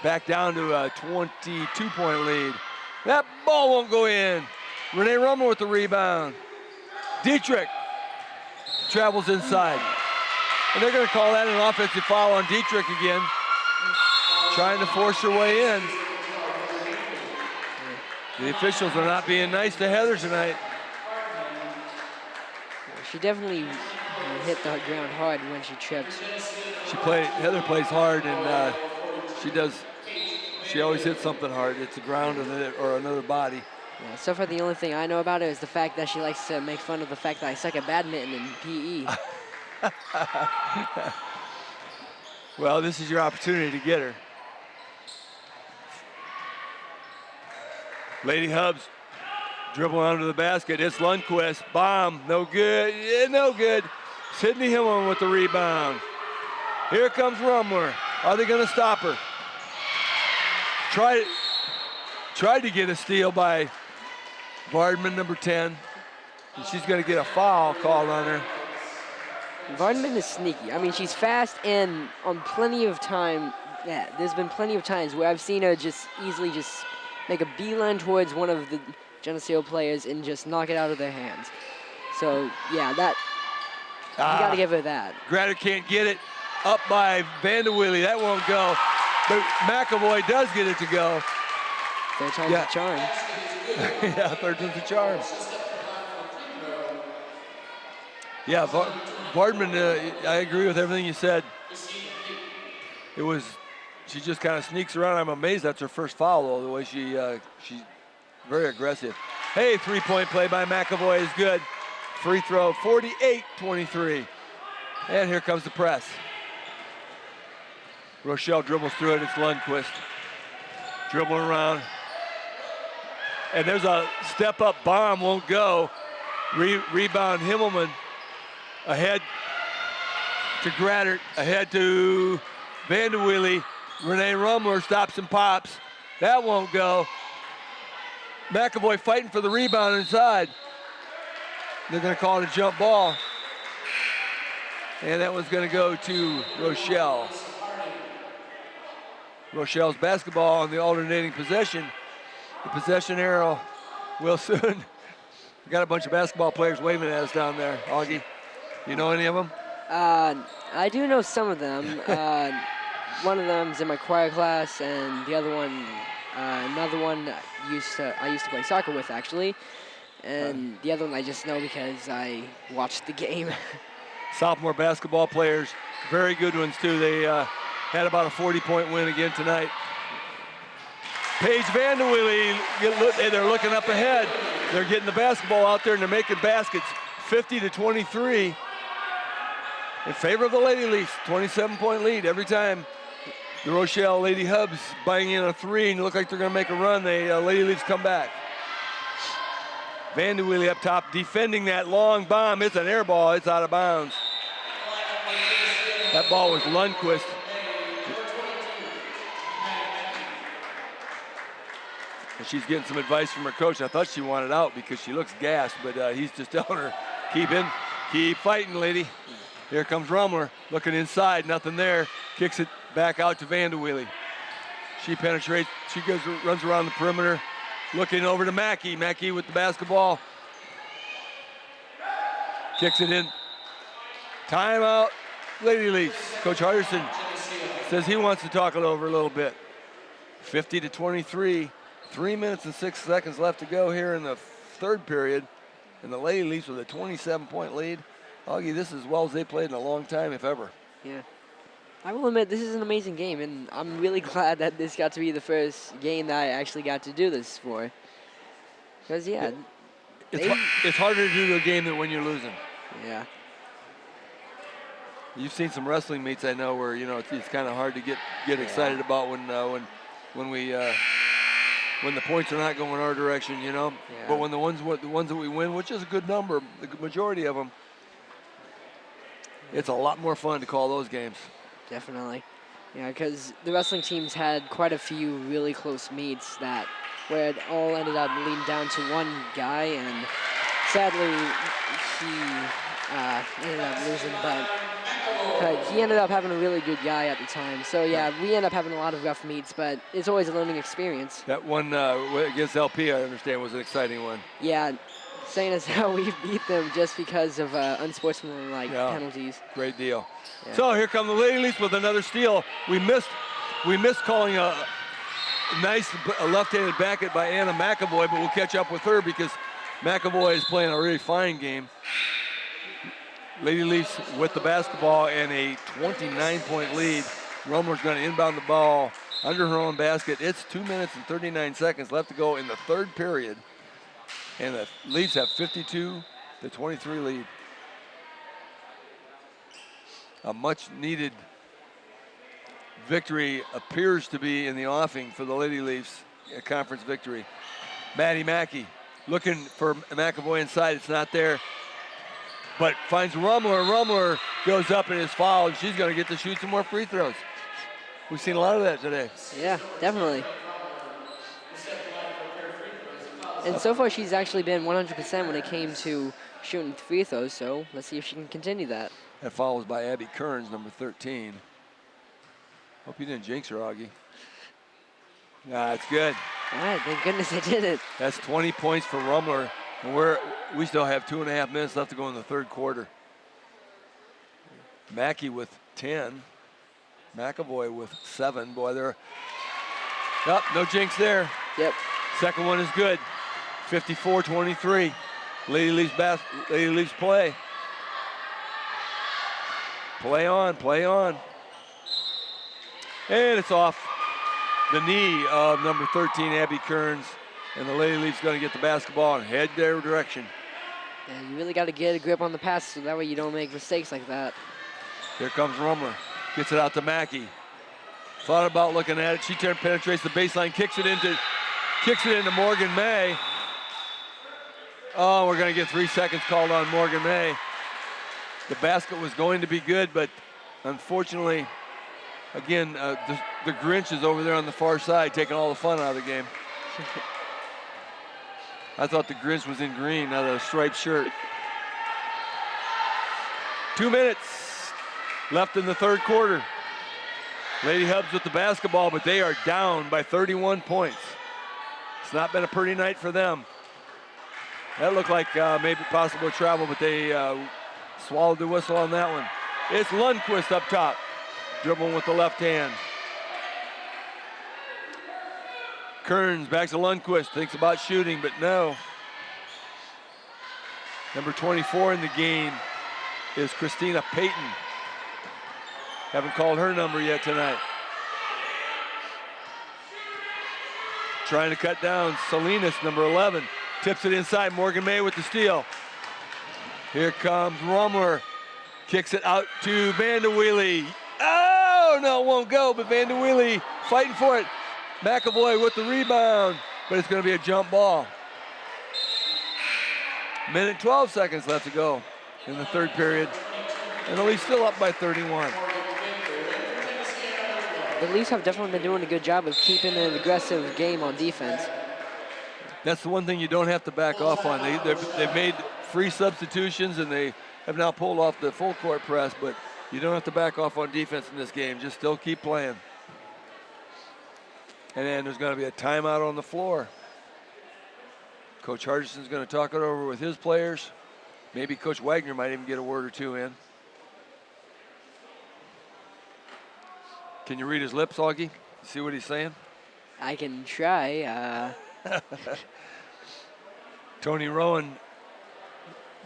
Back down to a 22-point lead. That ball won't go in. Renee Rummer with the rebound. Dietrich travels inside. And they're going to call that an offensive foul on Dietrich again. Trying to force her way in. The officials are not being nice to Heather tonight. She definitely hit the ground hard when she tripped. Heather plays hard, and she always hits something hard. It's the ground or another body. Yeah, so far the only thing I know about her is the fact that she likes to make fun of the fact that I suck at badminton in PE. Well, this is your opportunity to get her. Lady Hubs dribble onto the basket. It's Lundquist. Bomb. No good. Yeah, no good. Sydney Hillman with the rebound. Here comes Rumler. Are they going to stop her? Tried to get a steal by Vardman, number 10. And she's going to get a foul called on her. Vardman is sneaky. I mean, she's fast, and on plenty of time, yeah, there's been plenty of times where I've seen her just easily just make a beeline towards one of the Geneseo players and just knock it out of their hands. So, yeah, you got to give her that. Gratter can't get it. Up by Vanderwilly. That won't go. But McAvoy does get it to go. Third time's the charm. Yeah, third time's the charm. Yeah, Vardman, I agree with everything you said. She just kind of sneaks around. I'm amazed that's her first foul, though, the way she's very aggressive. Hey, three-point play by McAvoy is good. Free throw, 48-23. And here comes the press. Rochelle dribbles through it. It's Lundquist. Dribbling around. And there's a step-up bomb, won't go. Rebound Himmelman. Ahead to Grattert. Ahead to Vanderwilly. Renee Rumler stops and pops. That won't go. McAvoy fighting for the rebound inside. They're going to call it a jump ball. And that one's going to go to Rochelle. Rochelle's basketball on the alternating possession. The possession arrow will soon. We got a bunch of basketball players waving at us down there. Augie, you know any of them? I do know some of them. One of them's in my choir class, and the other one, another one I used to play soccer with, actually. And the other one I just know because I watched the game. Sophomore basketball players, very good ones too. They had about a 40-point win again tonight. Paige Vanderwilly, they're looking up ahead. They're getting the basketball out there and they're making baskets. 50-23 in favor of the Lady Leafs. 27-point lead every time. The Rochelle Lady Hubs buying in a three and look like they're going to make a run. The Lady Leafs come back. Vanderwilly up top defending that long bomb. It's an air ball. It's out of bounds. That ball was Lundquist. And she's getting some advice from her coach. I thought she wanted out because she looks gassed, but he's just telling her, keep fighting, lady. Here comes Rumler, looking inside, nothing there. Kicks it back out to Vanderwilly. She penetrates, runs around the perimeter, looking over to Mackey. Mackey with the basketball. Kicks it in. Timeout, Lady Leafs. Coach Hardison says he wants to talk it over a little bit. 50-23. 3 minutes and 6 seconds left to go here in the third period. And the Lady Leafs with a 27-point lead. Augie, this is as well as they played in a long time, if ever. Yeah. I will admit, this is an amazing game, and I'm really glad that this got to be the first game that I actually got to do this for. Because, yeah. It's harder to do a game than when you're losing. Yeah. You've seen some wrestling meets, I know, where, it's kind of hard to get excited about when the points are not going our direction, Yeah. But when the ones that we win, which is a good number, the majority of them, it's a lot more fun to call those games. Definitely. Yeah, because the wrestling teams had quite a few really close meets where it all ended up leading down to one guy, and sadly, ended up losing, but he ended up having a really good guy at the time. So, yeah, we end up having a lot of rough meets, but it's always a learning experience. That one against LP, I understand, was an exciting one. Yeah, saying as how we beat them just because of unsportsmanlike penalties. Great deal. Yeah. So here come the Lady Leafs with another steal. We missed calling a nice left-handed backhand by Anna McAvoy, but we'll catch up with her because McAvoy is playing a really fine game. Lady Leafs with the basketball and a 29-point lead. Rumler's going to inbound the ball under her own basket. It's 2 minutes and 39 seconds left to go in the third period. And the Leafs have 52-23 lead. A much-needed victory appears to be in the offing for the Lady Leafs, a conference victory. Maddie Mackey looking for McAvoy inside. It's not there, but finds Rumler. Rumler goes up and is fouled. She's going to get to shoot some more free throws. We've seen a lot of that today. Yeah, definitely. And so far, she's actually been 100% when it came to shooting free throws, so let's see if she can continue that. That follows by Abby Kearns, number 13. Hope you didn't jinx her, Augie. Nah, it's good. All right, thank goodness I did it. That's 20 points for Rumler, and we still have 2.5 minutes left to go in the third quarter. Mackey with 10. McAvoy with 7. Boy, they're no jinx there. Yep. Second one is good. 54-23. Lady Leafs play. Play on, play on. And it's off the knee of number 13, Abby Kearns. And the Lady Leafs going to get the basketball and head their direction. And you really got to get a grip on the pass so that way you don't make mistakes like that. Here comes Rumler. Gets it out to Mackey. Thought about looking at it. She penetrates the baseline, kicks it into Morgan May. Oh, we're going to get 3 seconds called on Morgan May. The basket was going to be good, but unfortunately, again, the Grinch is over there on the far side taking all the fun out of the game. I thought the Grinch was in green, not a striped shirt. 2 minutes left in the third quarter. Lady Hubs with the basketball, but they are down by 31 points. It's not been a pretty night for them. That looked like maybe possible travel, but they swallowed the whistle on that one. It's Lundquist up top, dribbling with the left hand. Kearns back to Lundquist, thinks about shooting, but no. Number 24 in the game is Christina Payton. Haven't called her number yet tonight. Trying to cut down Salinas, number 11. Tips it inside, Morgan May with the steal. Here comes Rumler. Kicks it out to Vanderweely. Oh, no, it won't go, but Vanderweely fighting for it. McAvoy with the rebound, but it's going to be a jump ball. Minute 12 seconds left to go in the third period. And the Leafs still up by 31. The Leafs have definitely been doing a good job of keeping an aggressive game on defense. That's the one thing you don't have to back off on. They've made free substitutions, and they have now pulled off the full court press, but you don't have to back off on defense in this game. Just still keep playing. And then there's going to be a timeout on the floor. Coach Hardison's going to talk it over with his players. Maybe Coach Wagner might even get a word or two in. Can you read his lips, Augie? See what he's saying? I can try. Tony Rowan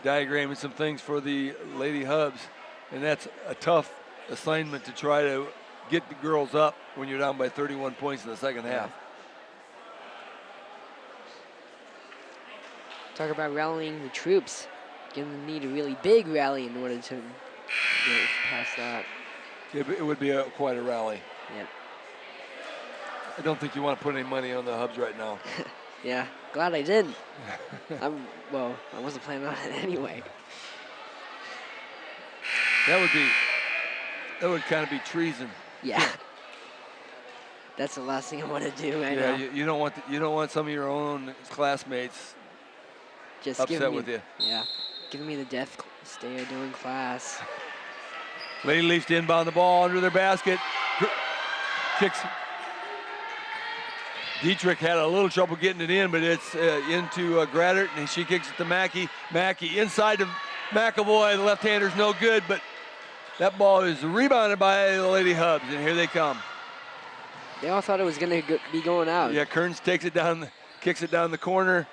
diagramming some things for the Lady Hubs, and that's a tough assignment to try to get the girls up when you're down by 31 points in the second half. Talk about rallying the troops. You're going to need a really big rally in order to get past that. It would be quite a rally. Yep. I don't think you want to put any money on the Hubs right now. Yeah, glad I did. Well, I wasn't planning on it anyway. That would kind of be treason. Yeah. That's the last thing I want to do. I know. You don't want some of your own classmates just upset with you. Yeah, giving me the death stare doing class. Lady Leafs to inbound the ball under their basket. Kicks. Dietrich had a little trouble getting it in, but it's into Graddert, and she kicks it to Mackey. Mackey inside to McAvoy. The left-hander's no good, but that ball is rebounded by the Lady Hubs, and here they come. They all thought it was going to be going out. Yeah, Kearns takes it down, kicks it down the corner.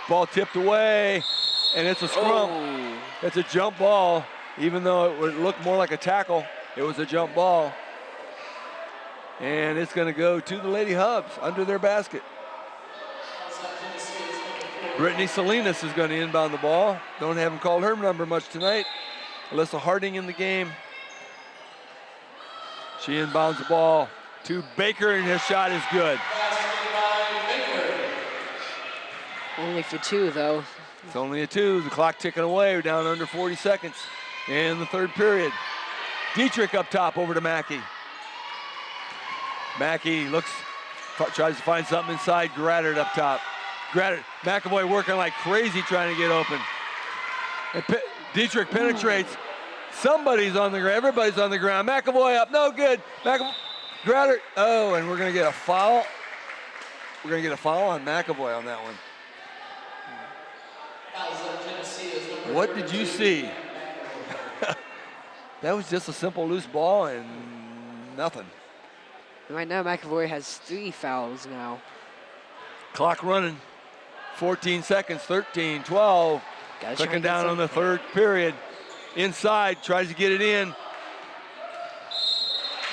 Ball tipped away, and it's a scrum. Oh. It's a jump ball, even though it would look more like a tackle. It was a jump ball. And it's going to go to the Lady Hubs under their basket. Brittany Salinas is going to inbound the ball. Haven't called her number much tonight. Alyssa Harding in the game. She inbounds the ball to Baker, and his shot is good. Only for 2, though. It's only a 2. The clock ticking away. We're down under 40 seconds in the third period. Dietrich up top over to Mackey. Mackey tries to find something inside. Graddert up top. Graddert, McAvoy working like crazy trying to get open. And Dietrich penetrates. Somebody's on the ground. Everybody's on the ground. McAvoy up. No good. Graddert. Oh, and we're going to get a foul. We're going to get a foul on McAvoy on that one. What did you see? That was just a simple loose ball and nothing. Right now, McAvoy has 3 fouls now. Clock running. 14 seconds, 13, 12. Clicking down on the third period. Inside, tries to get it in.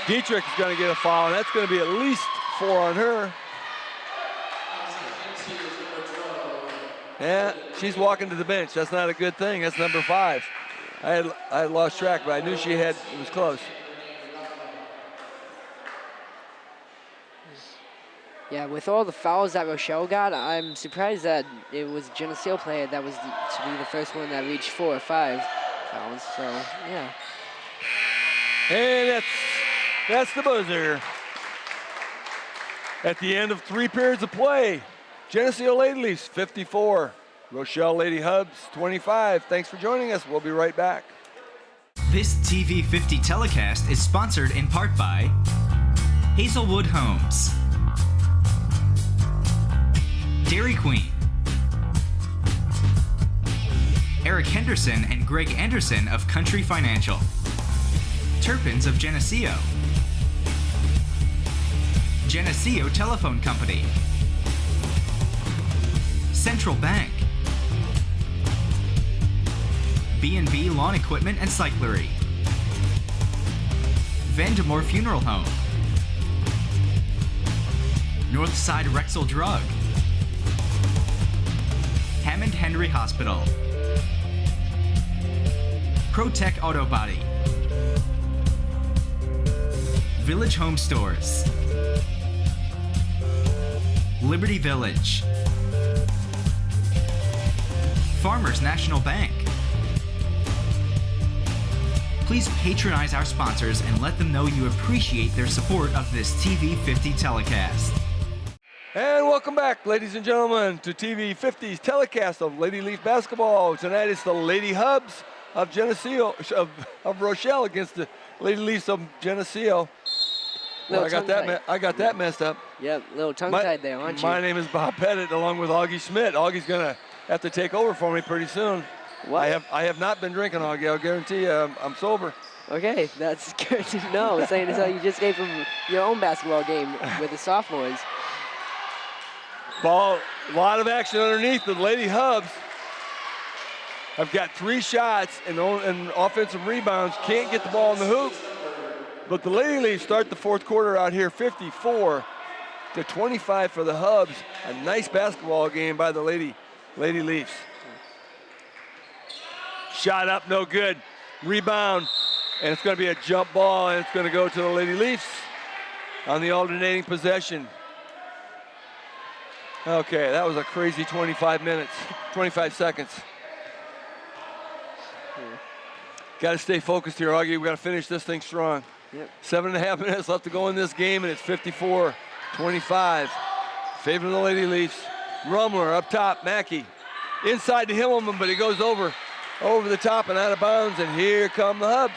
Dietrich is going to get a foul, and that's going to be at least 4 on her. Yeah, she's walking to the bench. That's not a good thing. That's number 5. I had lost track, but I knew it was close. Yeah, with all the fouls that Rochelle got, I'm surprised that it was a Geneseo player that was to be the first one that reached 4 or 5 fouls. So, yeah. And that's the buzzer. At the end of 3 periods of play, Geneseo Lady Leafs 54, Rochelle Lady Hubs 25. Thanks for joining us. We'll be right back. This TV50 telecast is sponsored in part by Hazelwood Homes, Dairy Queen, Eric Henderson and Greg Anderson of Country Financial, Turpins of Geneseo, Geneseo Telephone Company, Central Bank, B&B Lawn Equipment and Cyclery, Vandemore Funeral Home, Northside Rexall Drug, Hammond Henry Hospital, ProTech Auto Body, Village Home Stores, Liberty Village, Farmers National Bank. Please patronize our sponsors and let them know you appreciate their support of this TV50 telecast. And welcome back, ladies and gentlemen, to TV50's telecast of Lady Leaf basketball. Tonight it's the Lady Hubs of Geneseo, of Rochelle against the Lady Leafs of Geneseo. Well, I got that messed up. Yep, little tongue-tied there, aren't you? My name is Bob Pettit, along with Augie Schmidt. Augie's gonna have to take over for me pretty soon. What? I have not been drinking, Augie. I'll guarantee you, I'm sober. Okay, that's good to know. Saying as how you just came from your own basketball game with the sophomores. Ball, a lot of action underneath. The Lady Hubs have got 3 shots and offensive rebounds. Can't get the ball in the hoop. But the Lady Leafs start the fourth quarter out here 54-25 for the Hubs. A nice basketball game by the Lady Leafs. Shot up, no good. Rebound, and it's going to be a jump ball, and it's going to go to the Lady Leafs on the alternating possession. Okay, that was a crazy 25 seconds. Got to stay focused here, Augie. We got to finish this thing strong. Yep. 7.5 minutes left to go in this game, and it's 54-25. Favor of the Lady Leafs. Rumler up top, Mackey. inside to Himmelman, but it goes over the top and out of bounds, and here come the Hubs.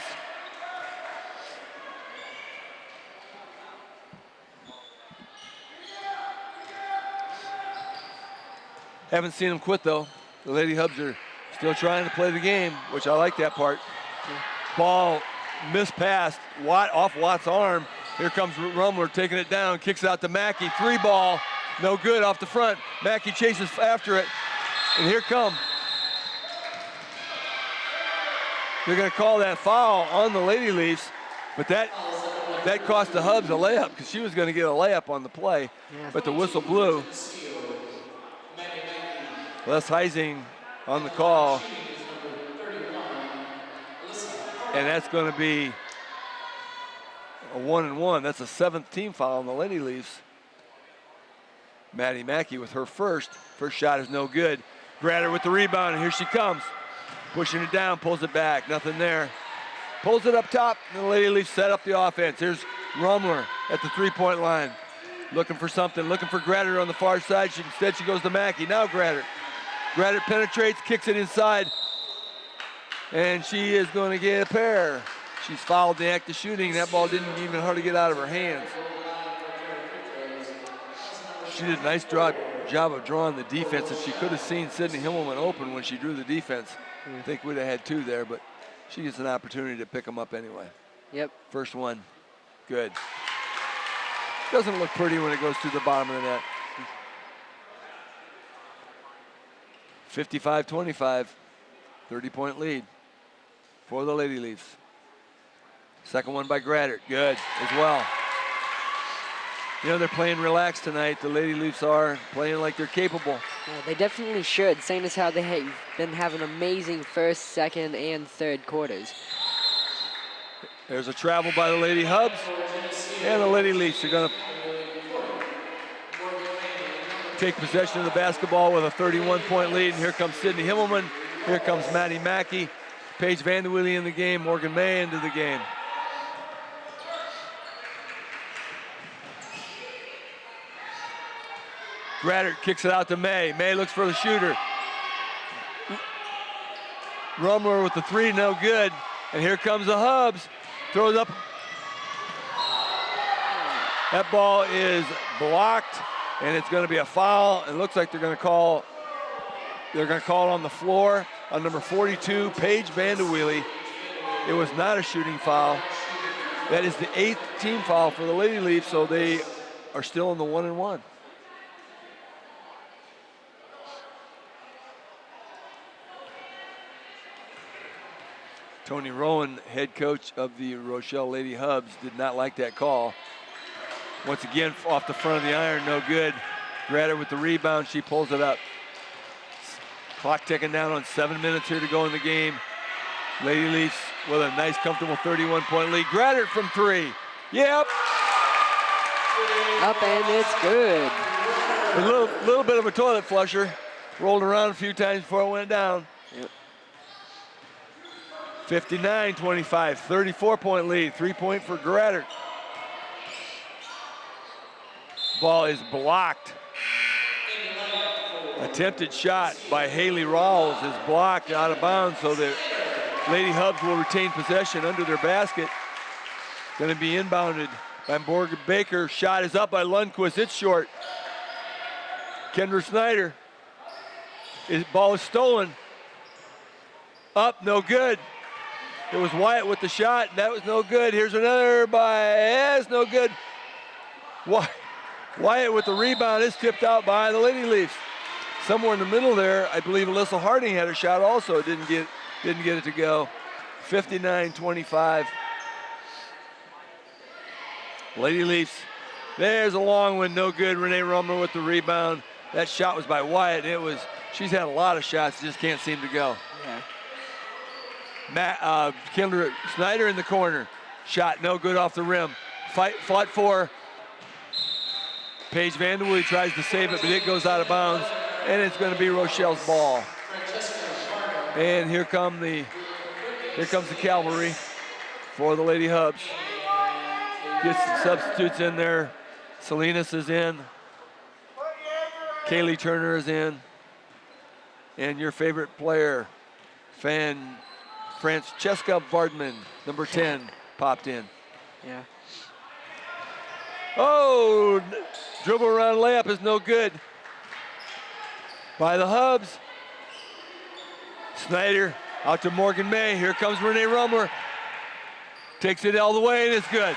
Haven't seen them quit, though. The Lady Hubs are still trying to play the game, which I like that part. Ball mispassed, off Watt's arm. Here comes Rumler taking it down, kicks it out to Mackey. 3 ball, no good off the front. Mackey chases after it, and here come. They're going to call that foul on the Lady Leafs, but that cost the Hubs a layup because she was going to get a layup on the play, but the whistle blew. Les Heising on the call. And that's going to be a 1-and-1. That's a 7th team foul on the Lady Leafs. Maddie Mackey with her first. First shot is no good. Gratter with the rebound, and here she comes. Pushing it down, pulls it back, nothing there. Pulls it up top, and the Lady Leafs set up the offense. Here's Rumler at the 3-point line. Looking for something, looking for Gratter on the far side. Instead, she goes to Mackey. Now Gratter. Gratter penetrates, kicks it inside, and she is going to get a pair. She's fouled the act of shooting. That ball didn't even hardly get out of her hands. She did a nice job of drawing the defense, and she could have seen Sydney Himmelman open when she drew the defense. I think we'd have had 2 there, but she gets an opportunity to pick them up anyway. Yep. First one, good. Doesn't look pretty when it goes to the bottom of the net. 55-25, 30-point lead for the Lady Leafs. Second one by Gratter, good as well. You know, they're playing relaxed tonight. The Lady Leafs are playing like they're capable. Yeah, they definitely should, same as how they have been having amazing first, second, and third quarters. There's a travel by the Lady Hubs, and the Lady Leafs are going to take possession of the basketball with a 31-point lead. And here comes Sydney Himmelman. Here comes Maddie Mackey. Paige Vanderwilly in the game. Morgan May into the game. Gratter kicks it out to May. May looks for the shooter. Rumler with the 3, no good. And here comes the Hubs. Throws up. That ball is blocked, and it's going to be a foul. It looks like they're going to call it on the floor on number 42, Paige Vanderwilly. It was not a shooting foul. That is the 8th team foul for the Lady Leafs, so they are still in the 1-and-1. Tony Rowan, head coach of the Rochelle Lady Hubs, did not like that call. Once again, off the front of the iron, no good. Gratter with the rebound, she pulls it up. Clock ticking down on 7 minutes here to go in the game. Lady Leafs with a nice, comfortable 31-point lead. Gratter from 3. Yep. Up, and it's good. A little bit of a toilet flusher. Rolled around a few times before it went down. Yep. 59-25, 34-point lead. 3-point for Gratter. Ball is blocked. Attempted shot by Haley Rawls is blocked out of bounds, so the Lady Hubs will retain possession under their basket. Going to be inbounded by Morgan Baker. Shot is up by Lundquist. It's short. Kendra Snyder. His ball is stolen. Up, no good. It was Wyatt with the shot. That was no good. Here's another it's no good. Wyatt with the rebound is tipped out by the Lady Leafs. Somewhere in the middle there, I believe Alyssa Harding had a shot also. Didn't get it to go. 59-25. Lady Leafs. There's a long one, no good. Renee Rumler with the rebound. That shot was by Wyatt. She's had a lot of shots, just can't seem to go. Yeah. Kendra Snyder in the corner. Shot no good off the rim. Fought for. Paige Vanderwood tries to save it, but it goes out of bounds, and it's going to be Rochelle's ball. And here comes the cavalry for the Lady Hubs. Gets some substitutes in there. Salinas is in. Kaylee Turner is in. and your favorite player, Francesca Vardman, number 10, popped in. Yeah. Oh, dribble around layup is no good. By the Hubs. Snyder out to Morgan May. Here comes Renee Rumler. Takes it all the way, and it's good.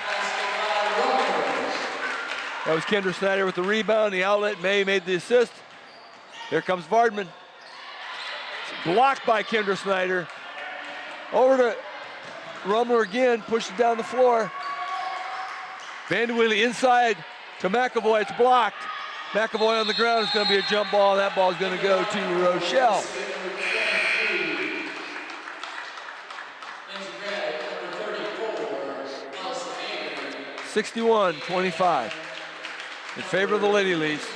That was Kendra Snyder with the rebound, the outlet. May made the assist. Here comes Vardman. Blocked by Kendra Snyder. Over to Rumler again, pushed it down the floor. Vanderweely inside to McAvoy. It's blocked. McAvoy on the ground. It's going to be a jump ball. That ball is going to go to Rochelle. 61-25 in favor of the Lady Leafs.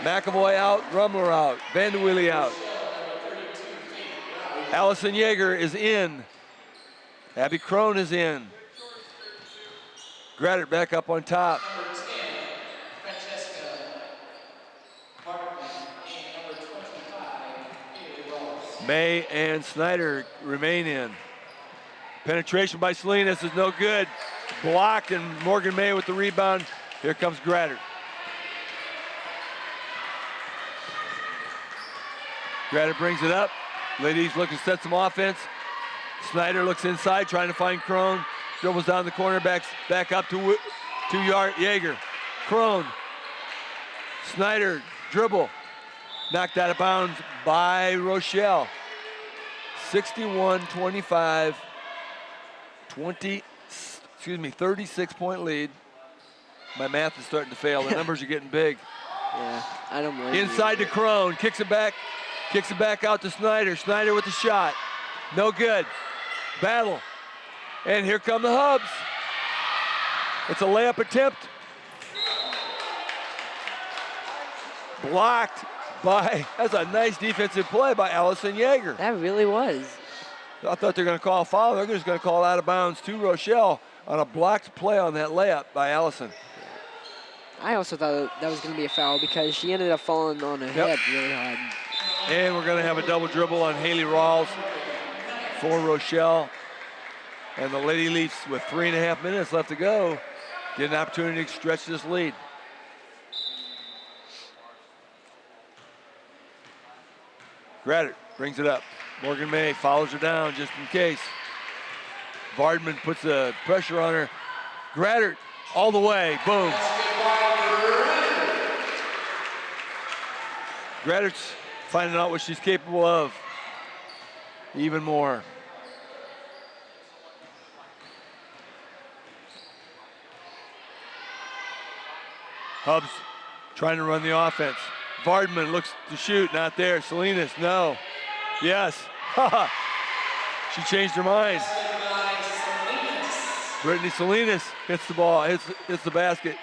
McAvoy out, Rumler out, Vanderweely out. Allison Yeager is in. Abby Crone is in. Graddert back up on top. May and Snyder remain in. Penetration by Salinas is no good. Blocked, and Morgan May with the rebound. Here comes Graddert. Graddert brings it up. Ladies looking to set some offense. Snyder looks inside, trying to find Crone. Dribbles down the corner, back up to Yeager. Crone. Snyder, dribble. Knocked out of bounds by Rochelle. 61-25. 36-point lead. My math is starting to fail. The numbers are getting big. Yeah, I don't blame Inside to Crone, kicks it back out to Snyder. Snyder with the shot. No good. Battle. And here come the Hubs. It's a layup attempt. Blocked by, that's a nice defensive play by Allison Yeager. That really was. I thought they were going to call a foul. They're just going to call out of bounds to Rochelle on a blocked play on that layup by Allison. I also thought that was going to be a foul because she ended up falling on her head really hard. And we're going to have a double dribble on Haley Rawls for Rochelle. And the Lady Leafs, with 3.5 minutes left to go, get an opportunity to stretch this lead. Graddert brings it up. Morgan May follows her down just in case. Vardman puts the pressure on her. Graddert all the way, boom. Graddert's finding out what she's capable of even more. Hubs trying to run the offense. Vardman looks to shoot, not there. Salinas, no. Yes. She changed her mind. Brittany Salinas hits the ball, hits the basket.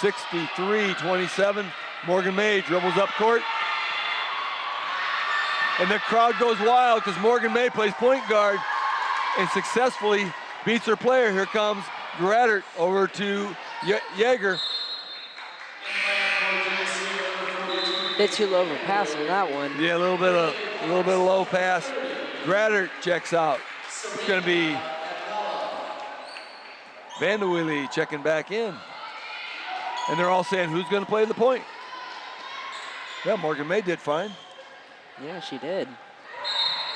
63-27. Morgan May dribbles up court. And the crowd goes wild because Morgan May plays point guard and successfully beats her player. Here comes Graddert over to Yeager. Bit too low of a pass on that one. Yeah, a little bit of low pass. Graddert checks out. It's going to be Vanderweely checking back in. And they're all saying, who's going to play the point? Yeah, Morgan May did fine. Yeah, she did.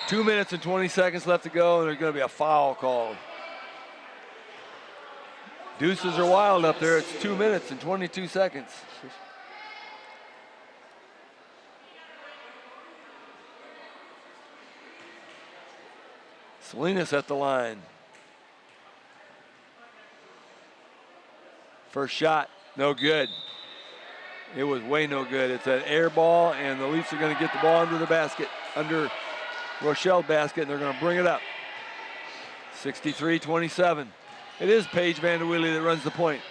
2 minutes and 20 seconds left to go, and there's going to be a foul called. Deuces are wild up there. It's 2 minutes and 22 seconds. Salinas at the line. First shot, no good. It was way no good. It's an air ball, and the Leafs are going to get the ball under the basket, under Rochelle's basket, and they're going to bring it up. 63-27. It is Paige Vanderweely that runs the point.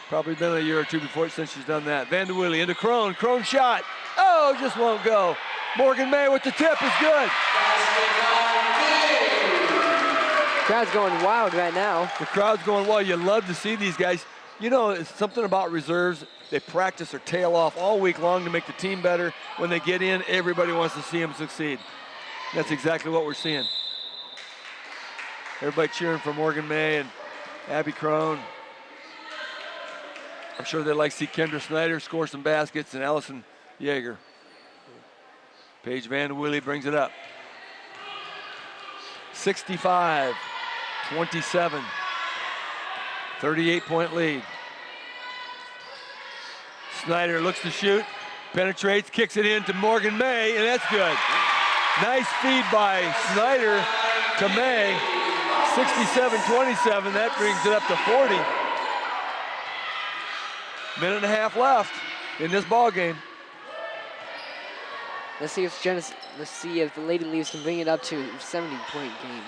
Probably been a year or two before since she's done that. Vanderweely into Crone. Crone shot. Oh, just won't go. Morgan May with the tip is good. Crowd's going wild right now. The crowd's going wild. You love to see these guys. You know, it's something about reserves. They practice their tail off all week long to make the team better. When they get in, everybody wants to see them succeed. That's exactly what we're seeing. Everybody cheering for Morgan May and Abby Crone. I'm sure they'd like to see Kendra Snyder score some baskets and Allison Yeager. Paige Vanderwilly brings it up. 65-27. 38-point lead. Snyder looks to shoot, penetrates, kicks it in to Morgan May, and that's good. Nice feed by Snyder to May. 67-27, that brings it up to 40. Minute and a half left in this ball game. Let's see if the Lady Leafs can bring it up to a 70-point game.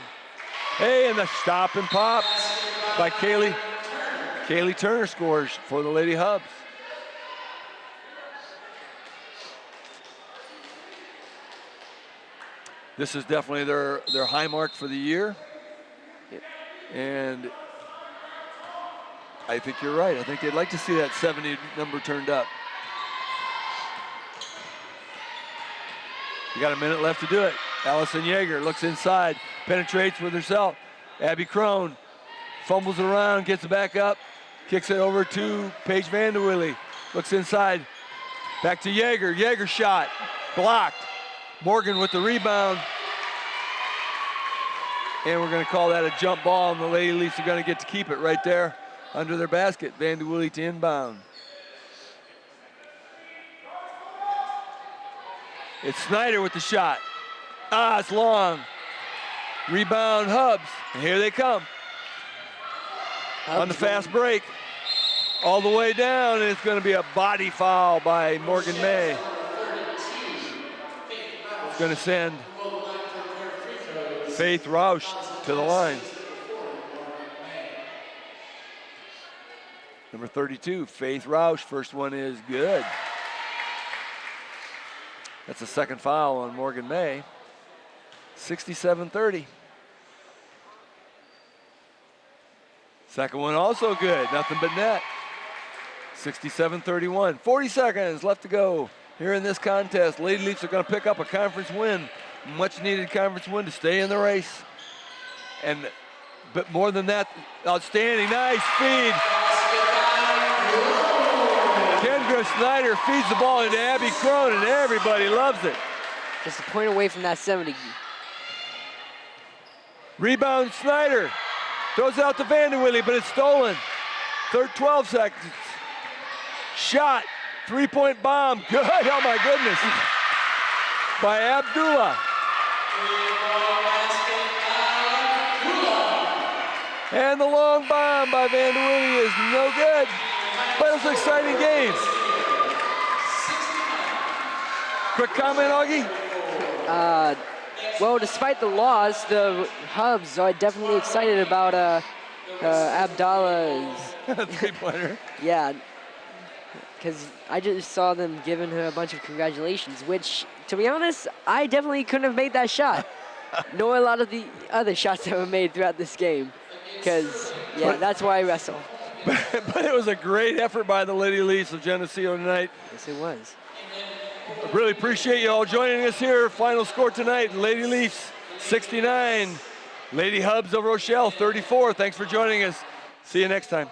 Hey, and the stop and pop by Kaylee. Kaylee Turner scores for the Lady Hubs. This is definitely their high mark for the year. Yep. And I think you're right. I think they'd like to see that 70 number turned up. You got a minute left to do it. Allison Yeager looks inside, penetrates with herself. Abby Crone fumbles it around, gets it back up, kicks it over to Paige Vanderwilly. Looks inside, back to Yeager. Yeager shot, blocked. Morgan with the rebound. And we're going to call that a jump ball, and the Lady Leafs are going to get to keep it right there under their basket. Vanderwilly to inbound. It's Snyder with the shot. It's long. Rebound Hubs. And here they come. On the fast break. All the way down, and it's going to be a body foul by Morgan May. It's going to send Faith Rausch to the line. Number 32, Faith Rausch. First one is good. That's the second foul on Morgan May. 67-30. Second one also good, nothing but net. 67-31. 40 seconds left to go here in this contest. Lady Leafs are going to pick up a conference win. Much needed conference win to stay in the race. But more than that, outstanding, nice feed. Kendra Snyder feeds the ball into Abby Crone, and everybody loves it. Just a point away from that 70. Rebound Snyder. Throws out to Vanderwilly, but it's stolen. 12 seconds. Shot. Three-point bomb. Good. Oh, my goodness. By Abdullah. And the long bomb by Vanderwilly is no good. But it's an exciting game. Quick comment, Augie? Well, despite the loss, the Hubs are definitely excited about Abdullah's three-pointer. Yeah, because I just saw them giving her a bunch of congratulations, which, to be honest, I definitely couldn't have made that shot, nor a lot of the other shots that were made throughout this game, because, yeah, that's why I wrestle. But it was a great effort by the Lady Leafs of Geneseo tonight. Yes, it was. I really appreciate you all joining us here. Final score tonight, Lady Leafs 69, Lady Hubs of Rochelle 34. Thanks for joining us. See you next time.